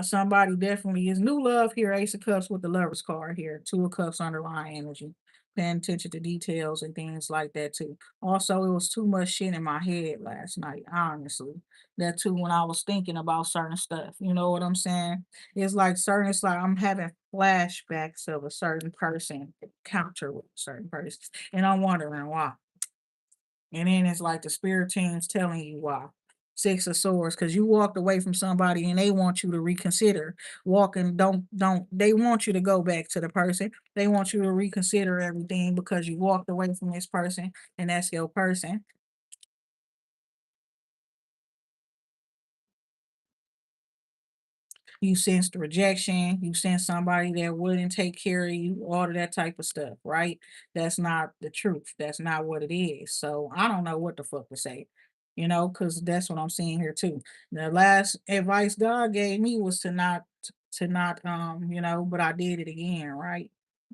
Somebody definitely is new love here. Ace of Cups with the lovers card here. Two of Cups underlying energy. Paying attention to details and things like that too. Also, it was too much shit in my head last night, honestly. That too, when I was thinking about certain stuff. You know what I'm saying? It's like I'm having flashbacks of a certain person, encounter with a certain person. And I'm wondering why. And then it's like the spirit team's telling you why. Six of Swords, because you walked away from somebody and they want you to reconsider. Walking, don't they want you to go back to the person. They want you to reconsider everything because you walked away from this person and that's your person. You sensed rejection, you sensed somebody that wouldn't take care of you, all of that type of stuff, right? That's not the truth. That's not what it is. So I don't know what the fuck to say, because that's what I'm seeing here too. The last advice God gave me was to not, but I did it again, right?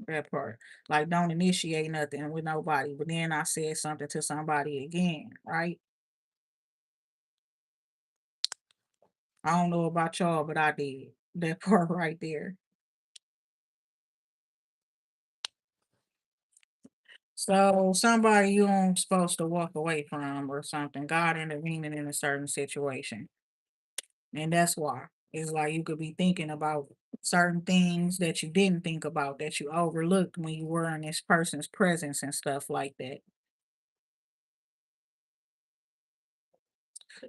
That part. Like don't initiate nothing with nobody. But then I said something to somebody again, right? I don't know about y'all, but I did. That part right there. So somebody you don't supposed to walk away from or something, God intervening in a certain situation. And that's why. It's like you could be thinking about certain things that you didn't think about that you overlooked when you were in this person's presence and stuff like that.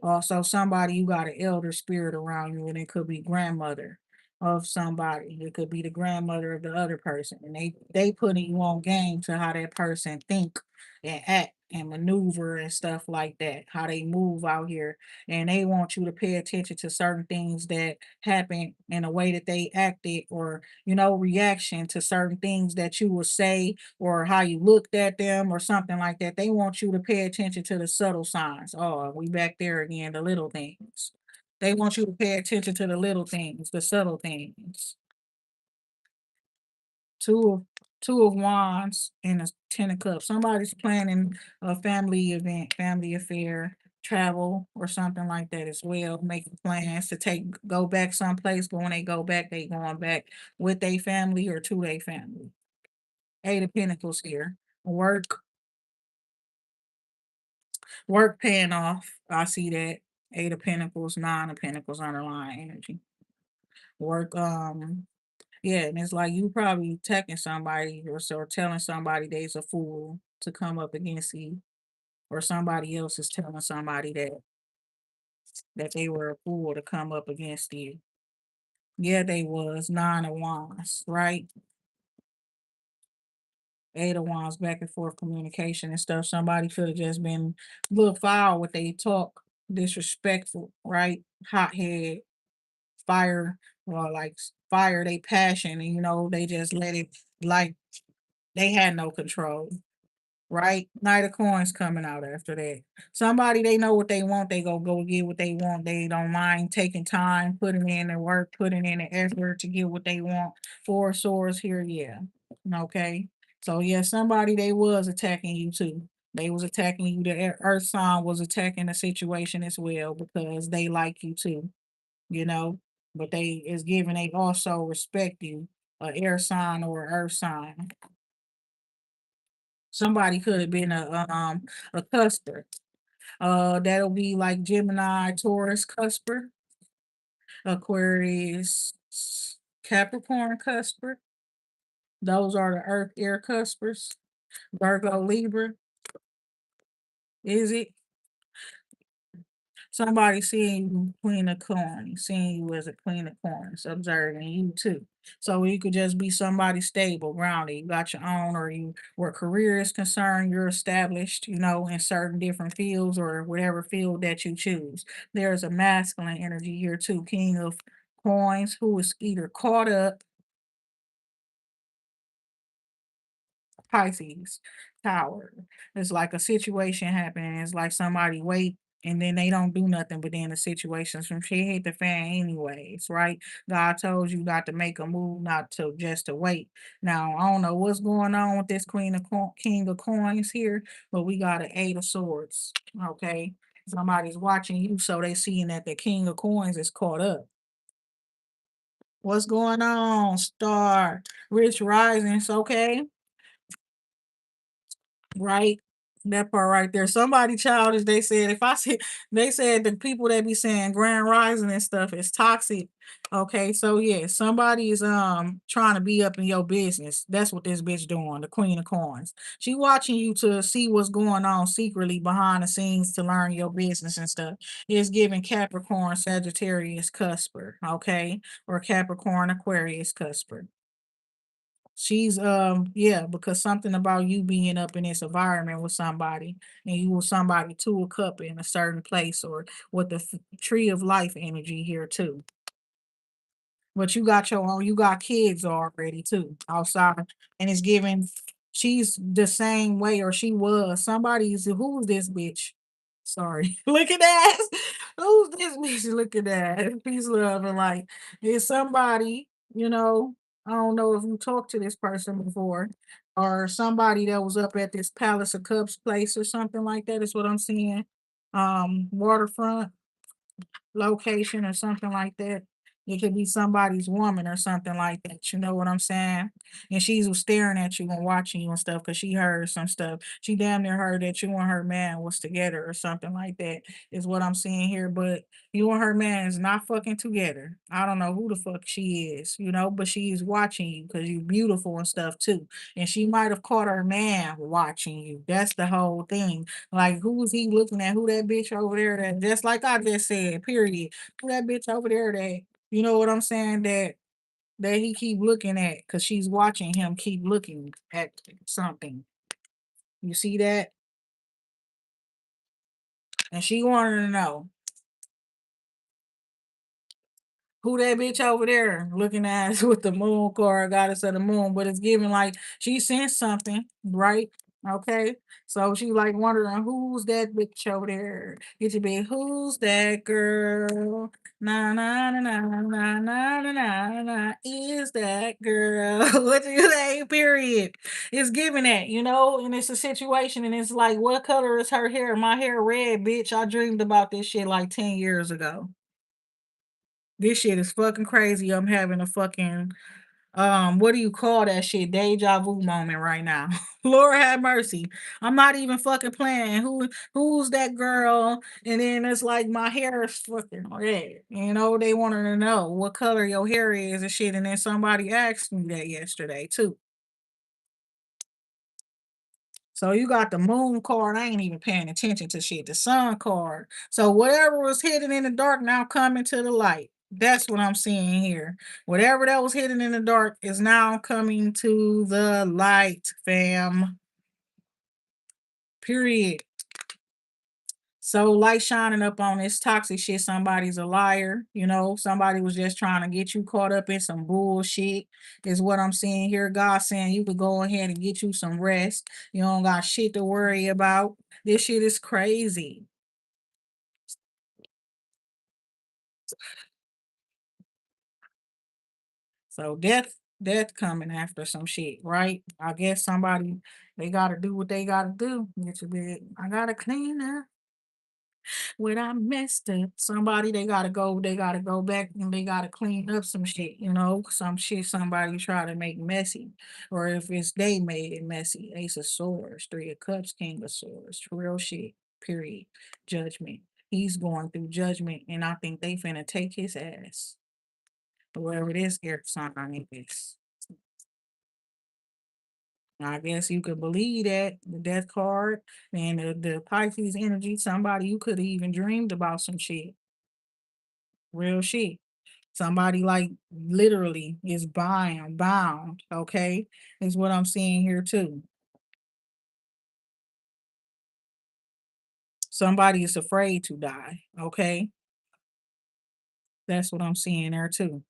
Also, somebody you got an elder spirit around you, and it could be grandmother of somebody. It could be the grandmother of the other person, and they putting you on game to how that person think and act and maneuver and stuff like that. How they move out here, and they want you to pay attention to certain things that happen in a way that they acted, or reaction to certain things that you will say or how you looked at them or something like that. They want you to pay attention to the subtle signs. Oh, we back there again, the little things. They want you to pay attention to the little things, the subtle things. Two of Two of Wands and a Ten of Cups. Somebody's planning a family event, family affair, travel or something like that as well. Making plans to go back someplace, but when they go back, they going back with their family or to their family. Eight of Pentacles here. Work Work paying off. I see that. Eight of Pentacles, Nine of Pentacles underlying energy. Work, yeah, and it's like you probably attacking somebody or telling somebody they's a fool to come up against you, or somebody else is telling somebody that they were a fool to come up against you. Yeah, they was Nine of Wands, right? Eight of Wands, back and forth communication and stuff. Somebody could have just been a little foul with they talk, disrespectful, right? Hot head, fire, or like fire they passion, and they just let it, like they had no control, right? Knight of Coins coming out after that. Somebody, they know what they want, they go get what they want. They don't mind taking time, putting in the work, putting in the effort to get what they want. Four of Swords here, yeah. Okay. So yeah, somebody, they was attacking you too. They was attacking you. The earth sign was attacking the situation as well because they like you too, you know, but they is giving, they also respect you, a air sign or a earth sign. Somebody could have been a cusper. That'll be like Gemini, Taurus cusper, Aquarius, Capricorn cusper. Those are the Earth air cuspers. Virgo, Libra. Is it? Somebody seeing you Queen of Coins, seeing you as a Queen of Coins, observing you too. So you could just be somebody stable, grounded. You got your own, or you where career is concerned, you're established, in certain different fields or whatever field that you choose. There's a masculine energy here too, King of Coins, who is either caught up. Pisces, Tower. It's like a situation happening. It's like somebody wait and then they don't do nothing, but then the situation's from shit hit the fan anyways, right? God told you got to make a move, not to just to wait. Now I don't know what's going on with this King of Coins here, but we got an Eight of Swords. Okay, somebody's watching you, so they seeing that the King of Coins is caught up. What's going on, Star? Rich Risings, okay? Right? That part right there. Somebody childish, they said, if I see, they said the people that be saying grand rising and stuff is toxic. Okay, so yeah, somebody is trying to be up in your business. That's what this bitch doing, the Queen of Coins. She watching you to see what's going on secretly behind the scenes to learn your business and stuff. It's giving Capricorn, Sagittarius, Cusper, okay, or Capricorn, Aquarius, Cusper. She's yeah, because something about you being up in this environment with somebody and you with somebody to a cup in a certain place or with the tree of life energy here too. But you got your own, you got kids already too outside, and it's giving she's the same way or she was. Somebody's who's this bitch? Sorry. Look at that. Who's this bitch looking at? Peace, love, and like it's somebody, I don't know if you talked to this person before, or somebody that was up at this Palace of Cups place or something like that, is what I'm seeing. Waterfront location or something like that. It could be somebody's woman or something like that. You know what I'm saying? And she's was staring at you and watching you and stuff because she heard some stuff. She damn near heard that you and her man was together or something like that, is what I'm seeing here. But you and her man is not fucking together. I don't know who the fuck she is, but she is watching you because you're beautiful and stuff too. And she might have caught her man watching you. That's the whole thing. Like, who is he looking at? Who that bitch over there that just like I just said, period. Who that bitch over there that, you know what I'm saying, that he keep looking at because she's watching him keep looking at something. You see that? And she wanted to know who that bitch over there looking at with the moon card, goddess of the moon, but it's giving like she sent something, right? Okay. So she like wondering who's that bitch over there. Get your big who's that girl? Na na na na na na na na na is that girl? What you say? Period. It's giving that, and it's a situation and it's like what color is her hair? My hair red, bitch. I dreamed about this shit like 10 years ago. This shit is fucking crazy. I'm having a fucking what do you call that shit? Deja vu moment right now. Lord have mercy. I'm not even fucking playing. Who's that girl? And then it's like my hair is fucking red. They wanted to know what color your hair is and shit. And then somebody asked me that yesterday too. So you got the moon card. I ain't even paying attention to shit. The sun card. So whatever was hidden in the dark now coming to the light. That's what I'm seeing here. Whatever that was hidden in the dark is now coming to the light, fam. Period. So light shining up on this toxic shit. Somebody's a liar. Somebody was just trying to get you caught up in some bullshit, is what I'm seeing here. God saying you could go ahead and get you some rest. You don't got shit to worry about. This shit is crazy. So death coming after some shit, right? I guess somebody they gotta do what they gotta do. Get your bed. I gotta clean up. When I messed up, somebody they gotta go back and they gotta clean up some shit, some shit somebody try to make messy. Or if it's they made it messy. Ace of Swords, Three of Cups, King of Swords. Real shit. Period. Judgment. He's going through judgment and I think they finna take his ass. Whoever this air sign is. I guess you could believe that the death card and the Pisces energy, somebody you could have even dreamed about some shit. Real shit. Somebody like literally is bound, okay? Is what I'm seeing here too. Somebody is afraid to die, okay? That's what I'm seeing there too.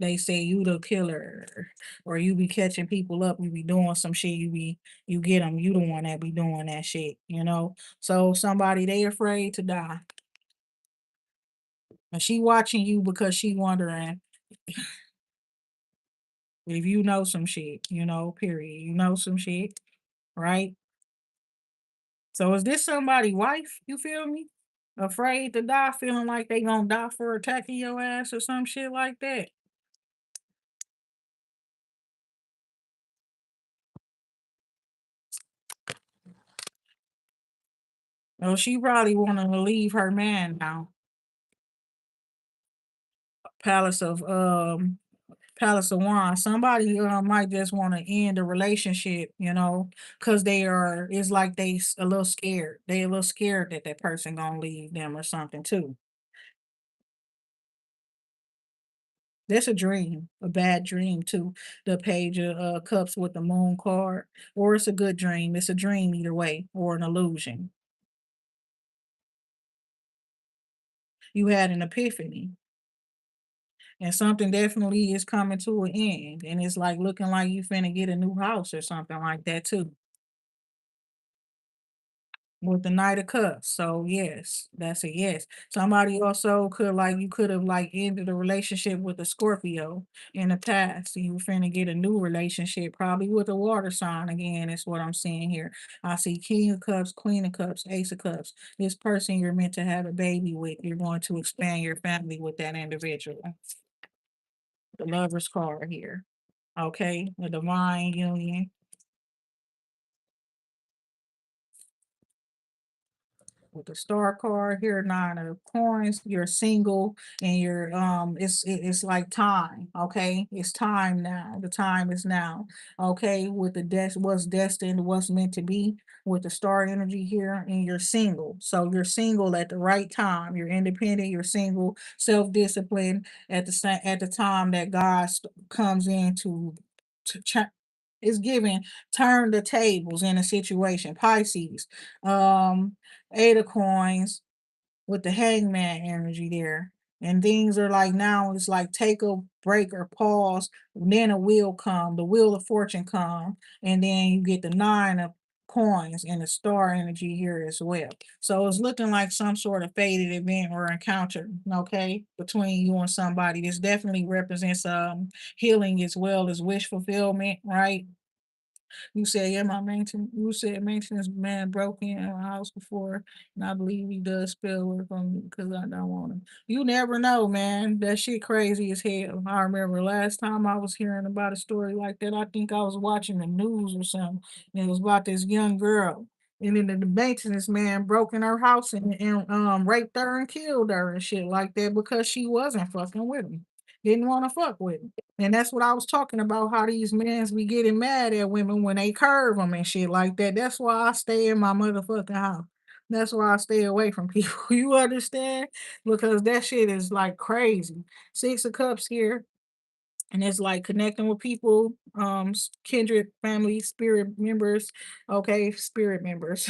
They say you the killer, or you be catching people up, you be doing some shit, you get them, you the one that be doing that shit. So somebody they afraid to die. And she watching you because she wondering if you know some shit, period. You know some shit, right? So is this somebody wife? You feel me? Afraid to die, feeling like they gonna die for attacking your ass or some shit like that. Oh, she probably wanting to leave her man now. Palace of Palace of Wands. Somebody might just want to end the relationship, because they are. It's like a little scared. They a little scared that that person gonna leave them or something too. That's a dream, a bad dream too. The Page of Cups with the Moon card, or it's a good dream. It's a dream either way, or an illusion. You had an epiphany, and something definitely is coming to an end, and it's like looking like you finna get a new house or something like that too. With the Knight of Cups. So yes, that's a yes. Somebody also could like you could have like ended a relationship with a Scorpio in the past. You were finna get a new relationship, probably with a water sign again, is what I'm seeing here. I see King of Cups, Queen of Cups, Ace of Cups. This person you're meant to have a baby with, you're going to expand your family with that individual. The lover's card here. Okay, the divine union. With the star card here, nine of coins, you're single and it's like time, okay? It's time now. The time is now. Okay, with the what's destined, what's meant to be with the star energy here, and you're single. So you're single at the right time. You're independent, you're single, self-disciplined at the time that comes in to is giving turn the tables in a situation. Pisces. Um Eight of coins with the hangman energy there. And things are like now it's like take a break or pause. Then a wheel come, the wheel of fortune come, and then you get the nine of coins and the star energy here as well. So it's looking like some sort of fated event or encounter, okay, between you and somebody. This definitely represents healing as well as wish fulfillment, right? You said, yeah, you said maintenance man broke in our house before, and I believe he does spell work on me because I don't want him. You never know, man. That shit crazy as hell. I remember last time I was hearing about a story like that, I think I was watching the news or something, and it was about this young girl. And then the maintenance man broke in her house and raped her and killed her and shit like that because she wasn't fucking with him. Didn't want to fuck with him. And that's what I was talking about, how these men's be getting mad at women when they curve them and shit like that. That's why I stay in my motherfucking house. That's why I stay away from people. You understand? Because that shit is like crazy. Six of Cups here. And it's like connecting with people, kindred, family, spirit members. Okay, spirit members.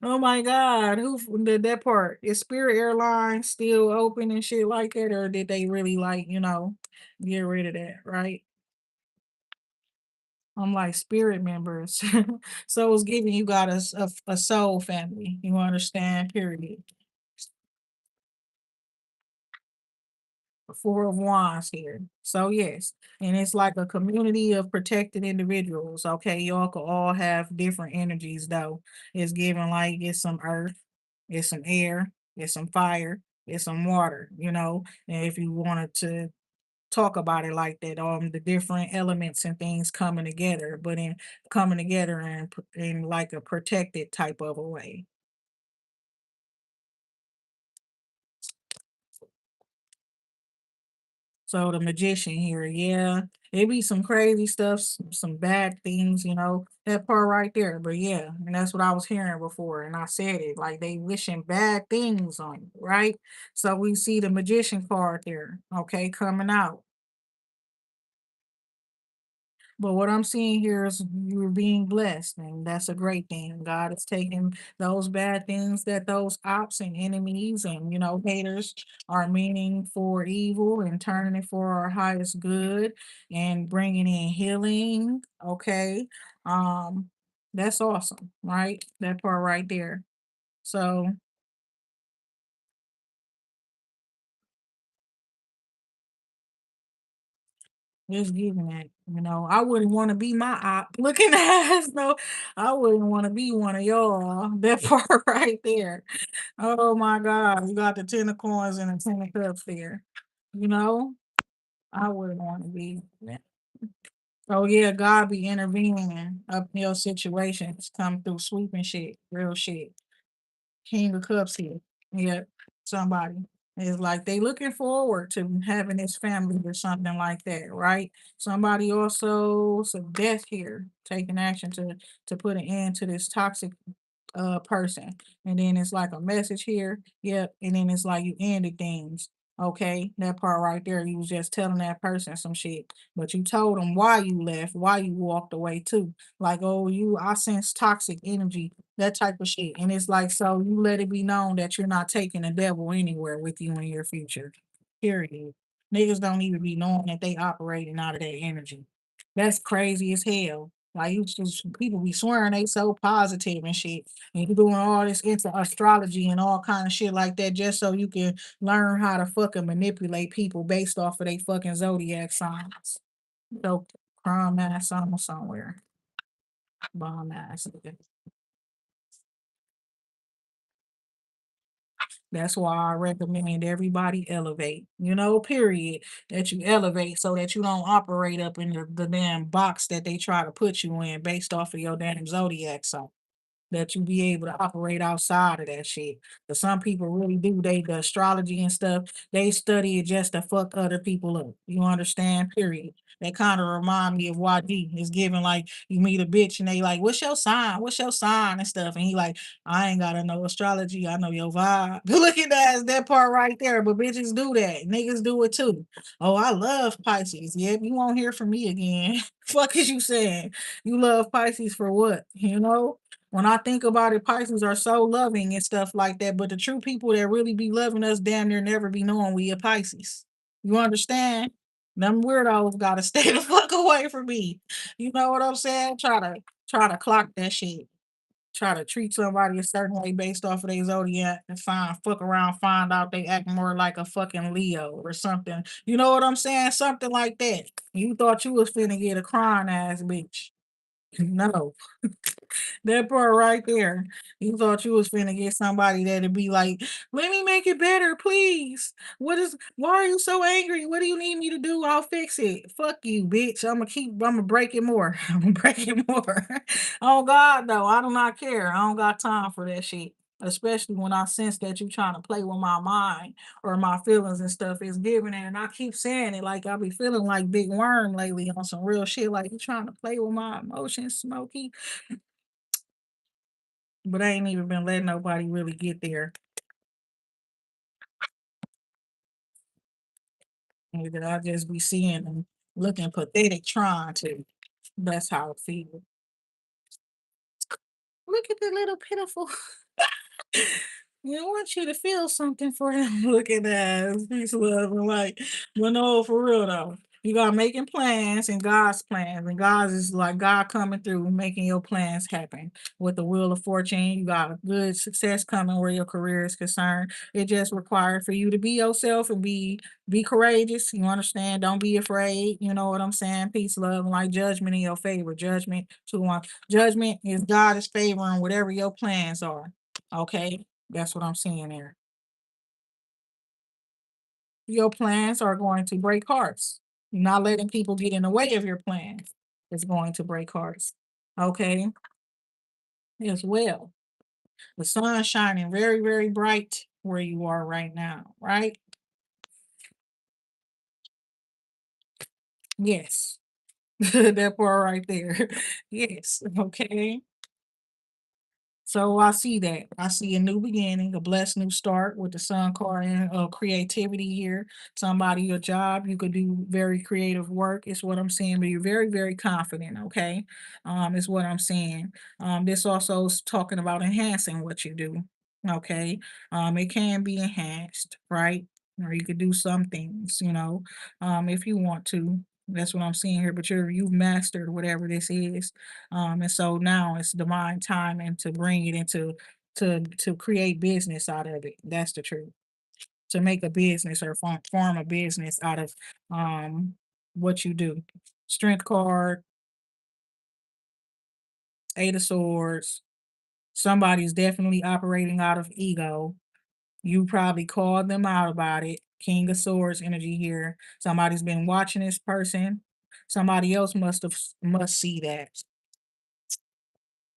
Oh my God, who did that part? Is Spirit Airlines still open and shit like that, or did they really like get rid of that, right? I'm like spirit members. So it's giving you got a soul family. You understand? Period. Four of Wands here. So yes, and it's like a community of protected individuals. Okay, y'all could all have different energies though. It's given like it's some earth, it's some air, it's some fire, it's some water. And if you wanted to talk about it like that, the different elements and things coming together, but in coming together in like a protected type of a way. So the magician here, yeah, it be some crazy stuff, some bad things, that part right there. But yeah, and that's what I was hearing before, and I said it like they wishing bad things on you, right? So we see the magician card there, okay, coming out. But what I'm seeing here is you're being blessed, and that's a great thing. God is taking those bad things that those ops and enemies and haters are meaning for evil and turning it for our highest good and bringing in healing. Okay, um, that's awesome, right? That part right there. So just giving that, I wouldn't want to be my op looking ass. No, I wouldn't want to be one of y'all. That part right there. Oh my God, you got the 10 of coins and the 10 of cups there. You know, I wouldn't want to be that. Oh yeah, God be intervening up in your situations, come through sweeping shit, real shit. King of Cups here. Yeah, somebody. It's like they looking forward to having this family or something like that, right? Somebody also some death here, taking action to put an end to this toxic person. And then it's like a message here. Yep. And then it's like you ended things. Okay. That part right there, you was just telling that person some shit. But you told them why you left, why you walked away too. Like, oh, I sense toxic energy, that type of shit. And it's like, so you let it be known that you're not taking the devil anywhere with you in your future. Period. Niggas don't even be knowing that they operating out of that energy. That's crazy as hell. Like you just people be swearing they so positive and shit. And you doing all this into astrology and all kind of shit like that just so you can learn how to fucking manipulate people based off of they fucking zodiac signs. So crime ass on somewhere. Bomb ass. Nigga. That's why I recommend everybody elevate, period. That you elevate so that you don't operate up in the damn box that they try to put you in based off of your damn zodiac sign. That you be able to operate outside of that shit. But some people really do. The astrology and stuff, they study it just to fuck other people up. You understand? Period. That kind of remind me of YG. It's given like you meet a bitch and they like, what's your sign? What's your sign and stuff? And he like, I ain't gotta know astrology. I know your vibe. Look at that part right there. But bitches do that. Niggas do it too. Oh, I love Pisces. Yep, you won't hear from me again. Fuck is you saying? You love Pisces for what? When I think about it, Pisces are so loving and stuff like that. But the true people that really be loving us damn near never be knowing we a Pisces. You understand? Them weirdos gotta stay the fuck away from me. You know what I'm saying? Try to clock that shit. Try to treat somebody a certain way based off of their zodiac and fuck around, find out they act more like a fucking Leo or something. You know what I'm saying? Something like that. You thought you was finna get a crying ass bitch. No. That part right there. You thought you was finna get somebody that'd be like, let me make it better, please. Why are you so angry? What do you need me to do? I'll fix it. Fuck you, bitch. I'm gonna break it more. I'm gonna break it more. Oh God, no, I do not care. I don't got time for that shit. Especially when I sense that you trying to play with my mind or my feelings and stuff is giving it. And I keep saying it like I be feeling like Big Worm lately on some real shit. Like you trying to play with my emotions, Smokey. But I ain't even been letting nobody really get there. That I just be seeing them looking pathetic trying to. That's how it feels. Look at the little pitiful. You know, I want you to feel something for him. Look at that. Peace, love, and light. But no, for real though. You got making plans and God's plans, and God's is like God coming through, making your plans happen. With the wheel of fortune, you got a good success coming where your career is concerned. It just required for you to be yourself and be courageous. You understand? Don't be afraid. You know what I'm saying? Peace, love, and like judgment in your favor. Judgment to one. Judgment is God is favoring whatever your plans are. Okay, that's what I'm seeing there. Your plans are going to break hearts. Not letting people get in the way of your plans is going to break hearts. Okay, as well. The sun is shining very, very bright where you are right now, right? Yes. That part right there. Yes. Okay. So I see that. I see a new beginning, a blessed new start with the sun card and creativity here. Somebody, your job, you could do very creative work, is what I'm saying, but you're very, very confident, okay? Is what I'm saying. This also is talking about enhancing what you do. Okay. It can be enhanced, right? Or you could do some things, if you want to. That's what I'm seeing here, but you've mastered whatever this is, and so now it's divine timing to bring it into to create business out of it. That's the truth. To make a business or form a business out of what you do. Strength card, eight of swords. Somebody's definitely operating out of ego. You probably called them out about it. King of swords energy here. Somebody's been watching this person. Somebody else must see that.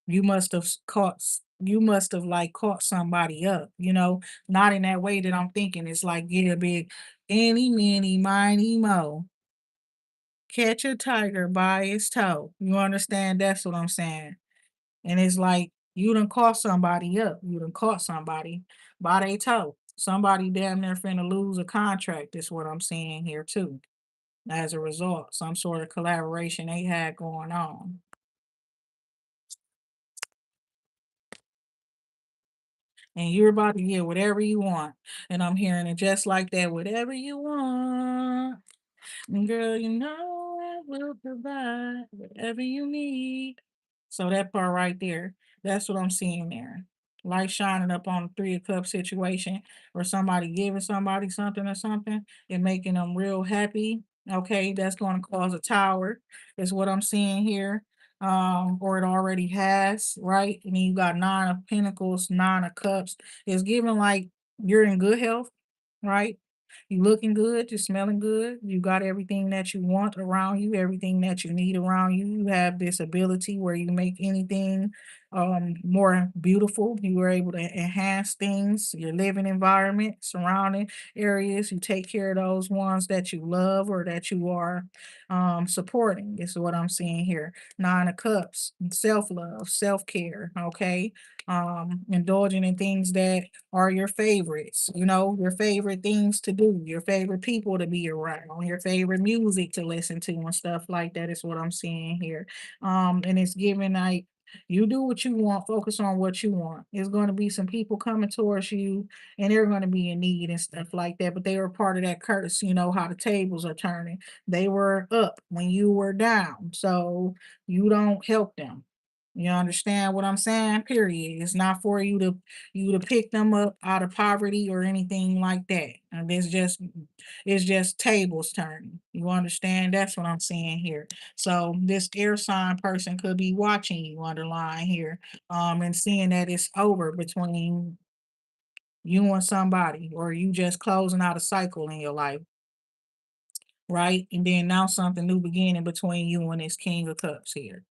You must have you must have like caught somebody up, not in that way that I'm thinking. It's like get a big any, many, miny, mo. Catch a tiger by its toe. You understand? That's what I'm saying. And it's like you done caught somebody up. You done caught somebody by their toe. Somebody damn near finna lose a contract, is what I'm seeing here too. As a result, some sort of collaboration they had going on. And you're about to get whatever you want. And I'm hearing it just like that, whatever you want. And girl, you know I will provide whatever you need. So that part right there, that's what I'm seeing there. Light shining up on the three of cups situation, or somebody giving somebody something or something and making them real happy. Okay, that's going to cause a tower, is what I'm seeing here. Or it already has, right? And then you got nine of pentacles, nine of cups. It's giving like you're in good health, right? You looking good, you smelling good, you got everything that you want around you, everything that you need around you. You have this ability where you make anything more beautiful. You were able to enhance things, your living environment, surrounding areas. You take care of those ones that you love or that you are supporting, is what I'm seeing here. Nine of Cups, self-love, self-care, okay? Indulging in things that are your favorites, your favorite things to do, your favorite people to be around, your favorite music to listen to and stuff like that is what I'm seeing here. And it's giving like you do what you want, focus on what you want. There's going to be some people coming towards you and they're going to be in need and stuff like that, but they were part of that curse, how the tables are turning. They were up when you were down. So you don't help them. You understand what I'm saying? Period. It's not for you to pick them up out of poverty or anything like that. And it's just tables turning. You understand? That's what I'm saying here. So this air sign person could be watching you underlying here, and seeing that it's over between you and somebody, or you just closing out a cycle in your life, right? And then now something new beginning between you and this King of Cups here.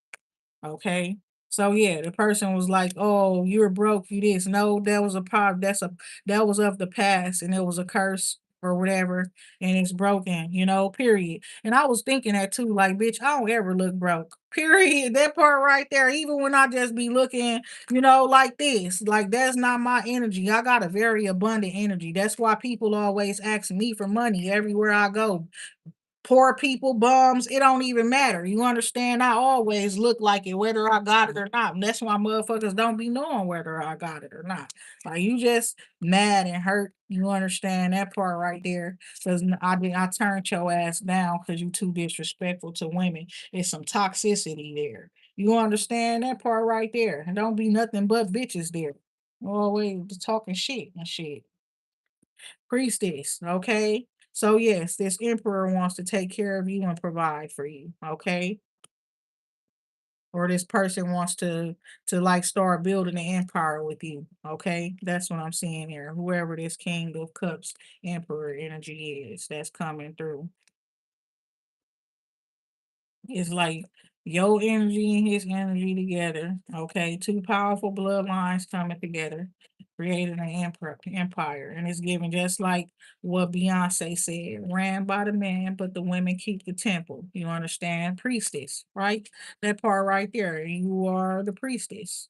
Okay. So yeah, the person was like, "Oh, you're broke, you this." No, that was a problem. That was of the past and it was a curse or whatever, and it's broken, period. And I was thinking that too, like, bitch, I don't ever look broke. Period. That part right there, even when I just be looking, like this. Like that's not my energy. I got a very abundant energy. That's why people always ask me for money everywhere I go. poor people, bums, it don't even matter. You understand? I always look like it, whether I got it or not. And that's why motherfuckers don't be knowing whether I got it or not. Like you just mad and hurt. You understand that part right there? Because I turned your ass down because you too disrespectful to women. It's some toxicity there. You understand that part right there? And don't be nothing but bitches there. Always talking shit and shit. Priestess, okay? So yes, this emperor wants to take care of you and provide for you, okay? Or this person wants to like start building an empire with you, okay? That's what I'm seeing here. Whoever this King of Cups emperor energy is that's coming through. It's like your energy and his energy together. Okay, two powerful bloodlines coming together, creating an empire, and it's given just like what Beyonce said: "Ran by the man, but the women keep the temple." You understand, priestess, right? That part right there. You are the priestess,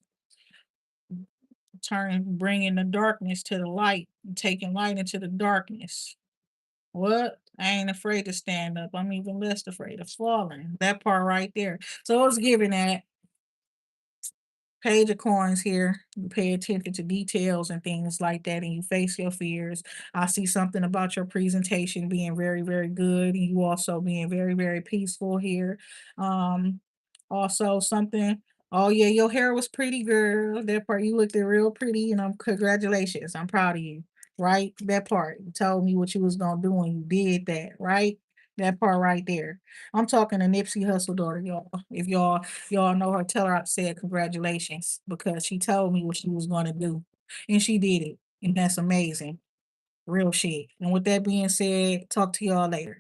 bringing the darkness to the light, taking light into the darkness. What? I ain't afraid to stand up. I'm even less afraid of falling. That part right there. So it's giving that page of coins here. You pay attention to details and things like that, and you face your fears. I see something about your presentation being very, very good, and you also being very, very peaceful here. Um, Also something. Oh yeah, your hair was pretty, girl. That part you looked real pretty, and congratulations. I'm proud of you. Right, that part. You told me what you was gonna do, and you did that. Right, that part right there. I'm talking to Nipsey Hussle daughter, y'all. If y'all know her, tell her I said congratulations because she told me what she was gonna do. And she did it. And that's amazing. Real shit. And with that being said, talk to y'all later.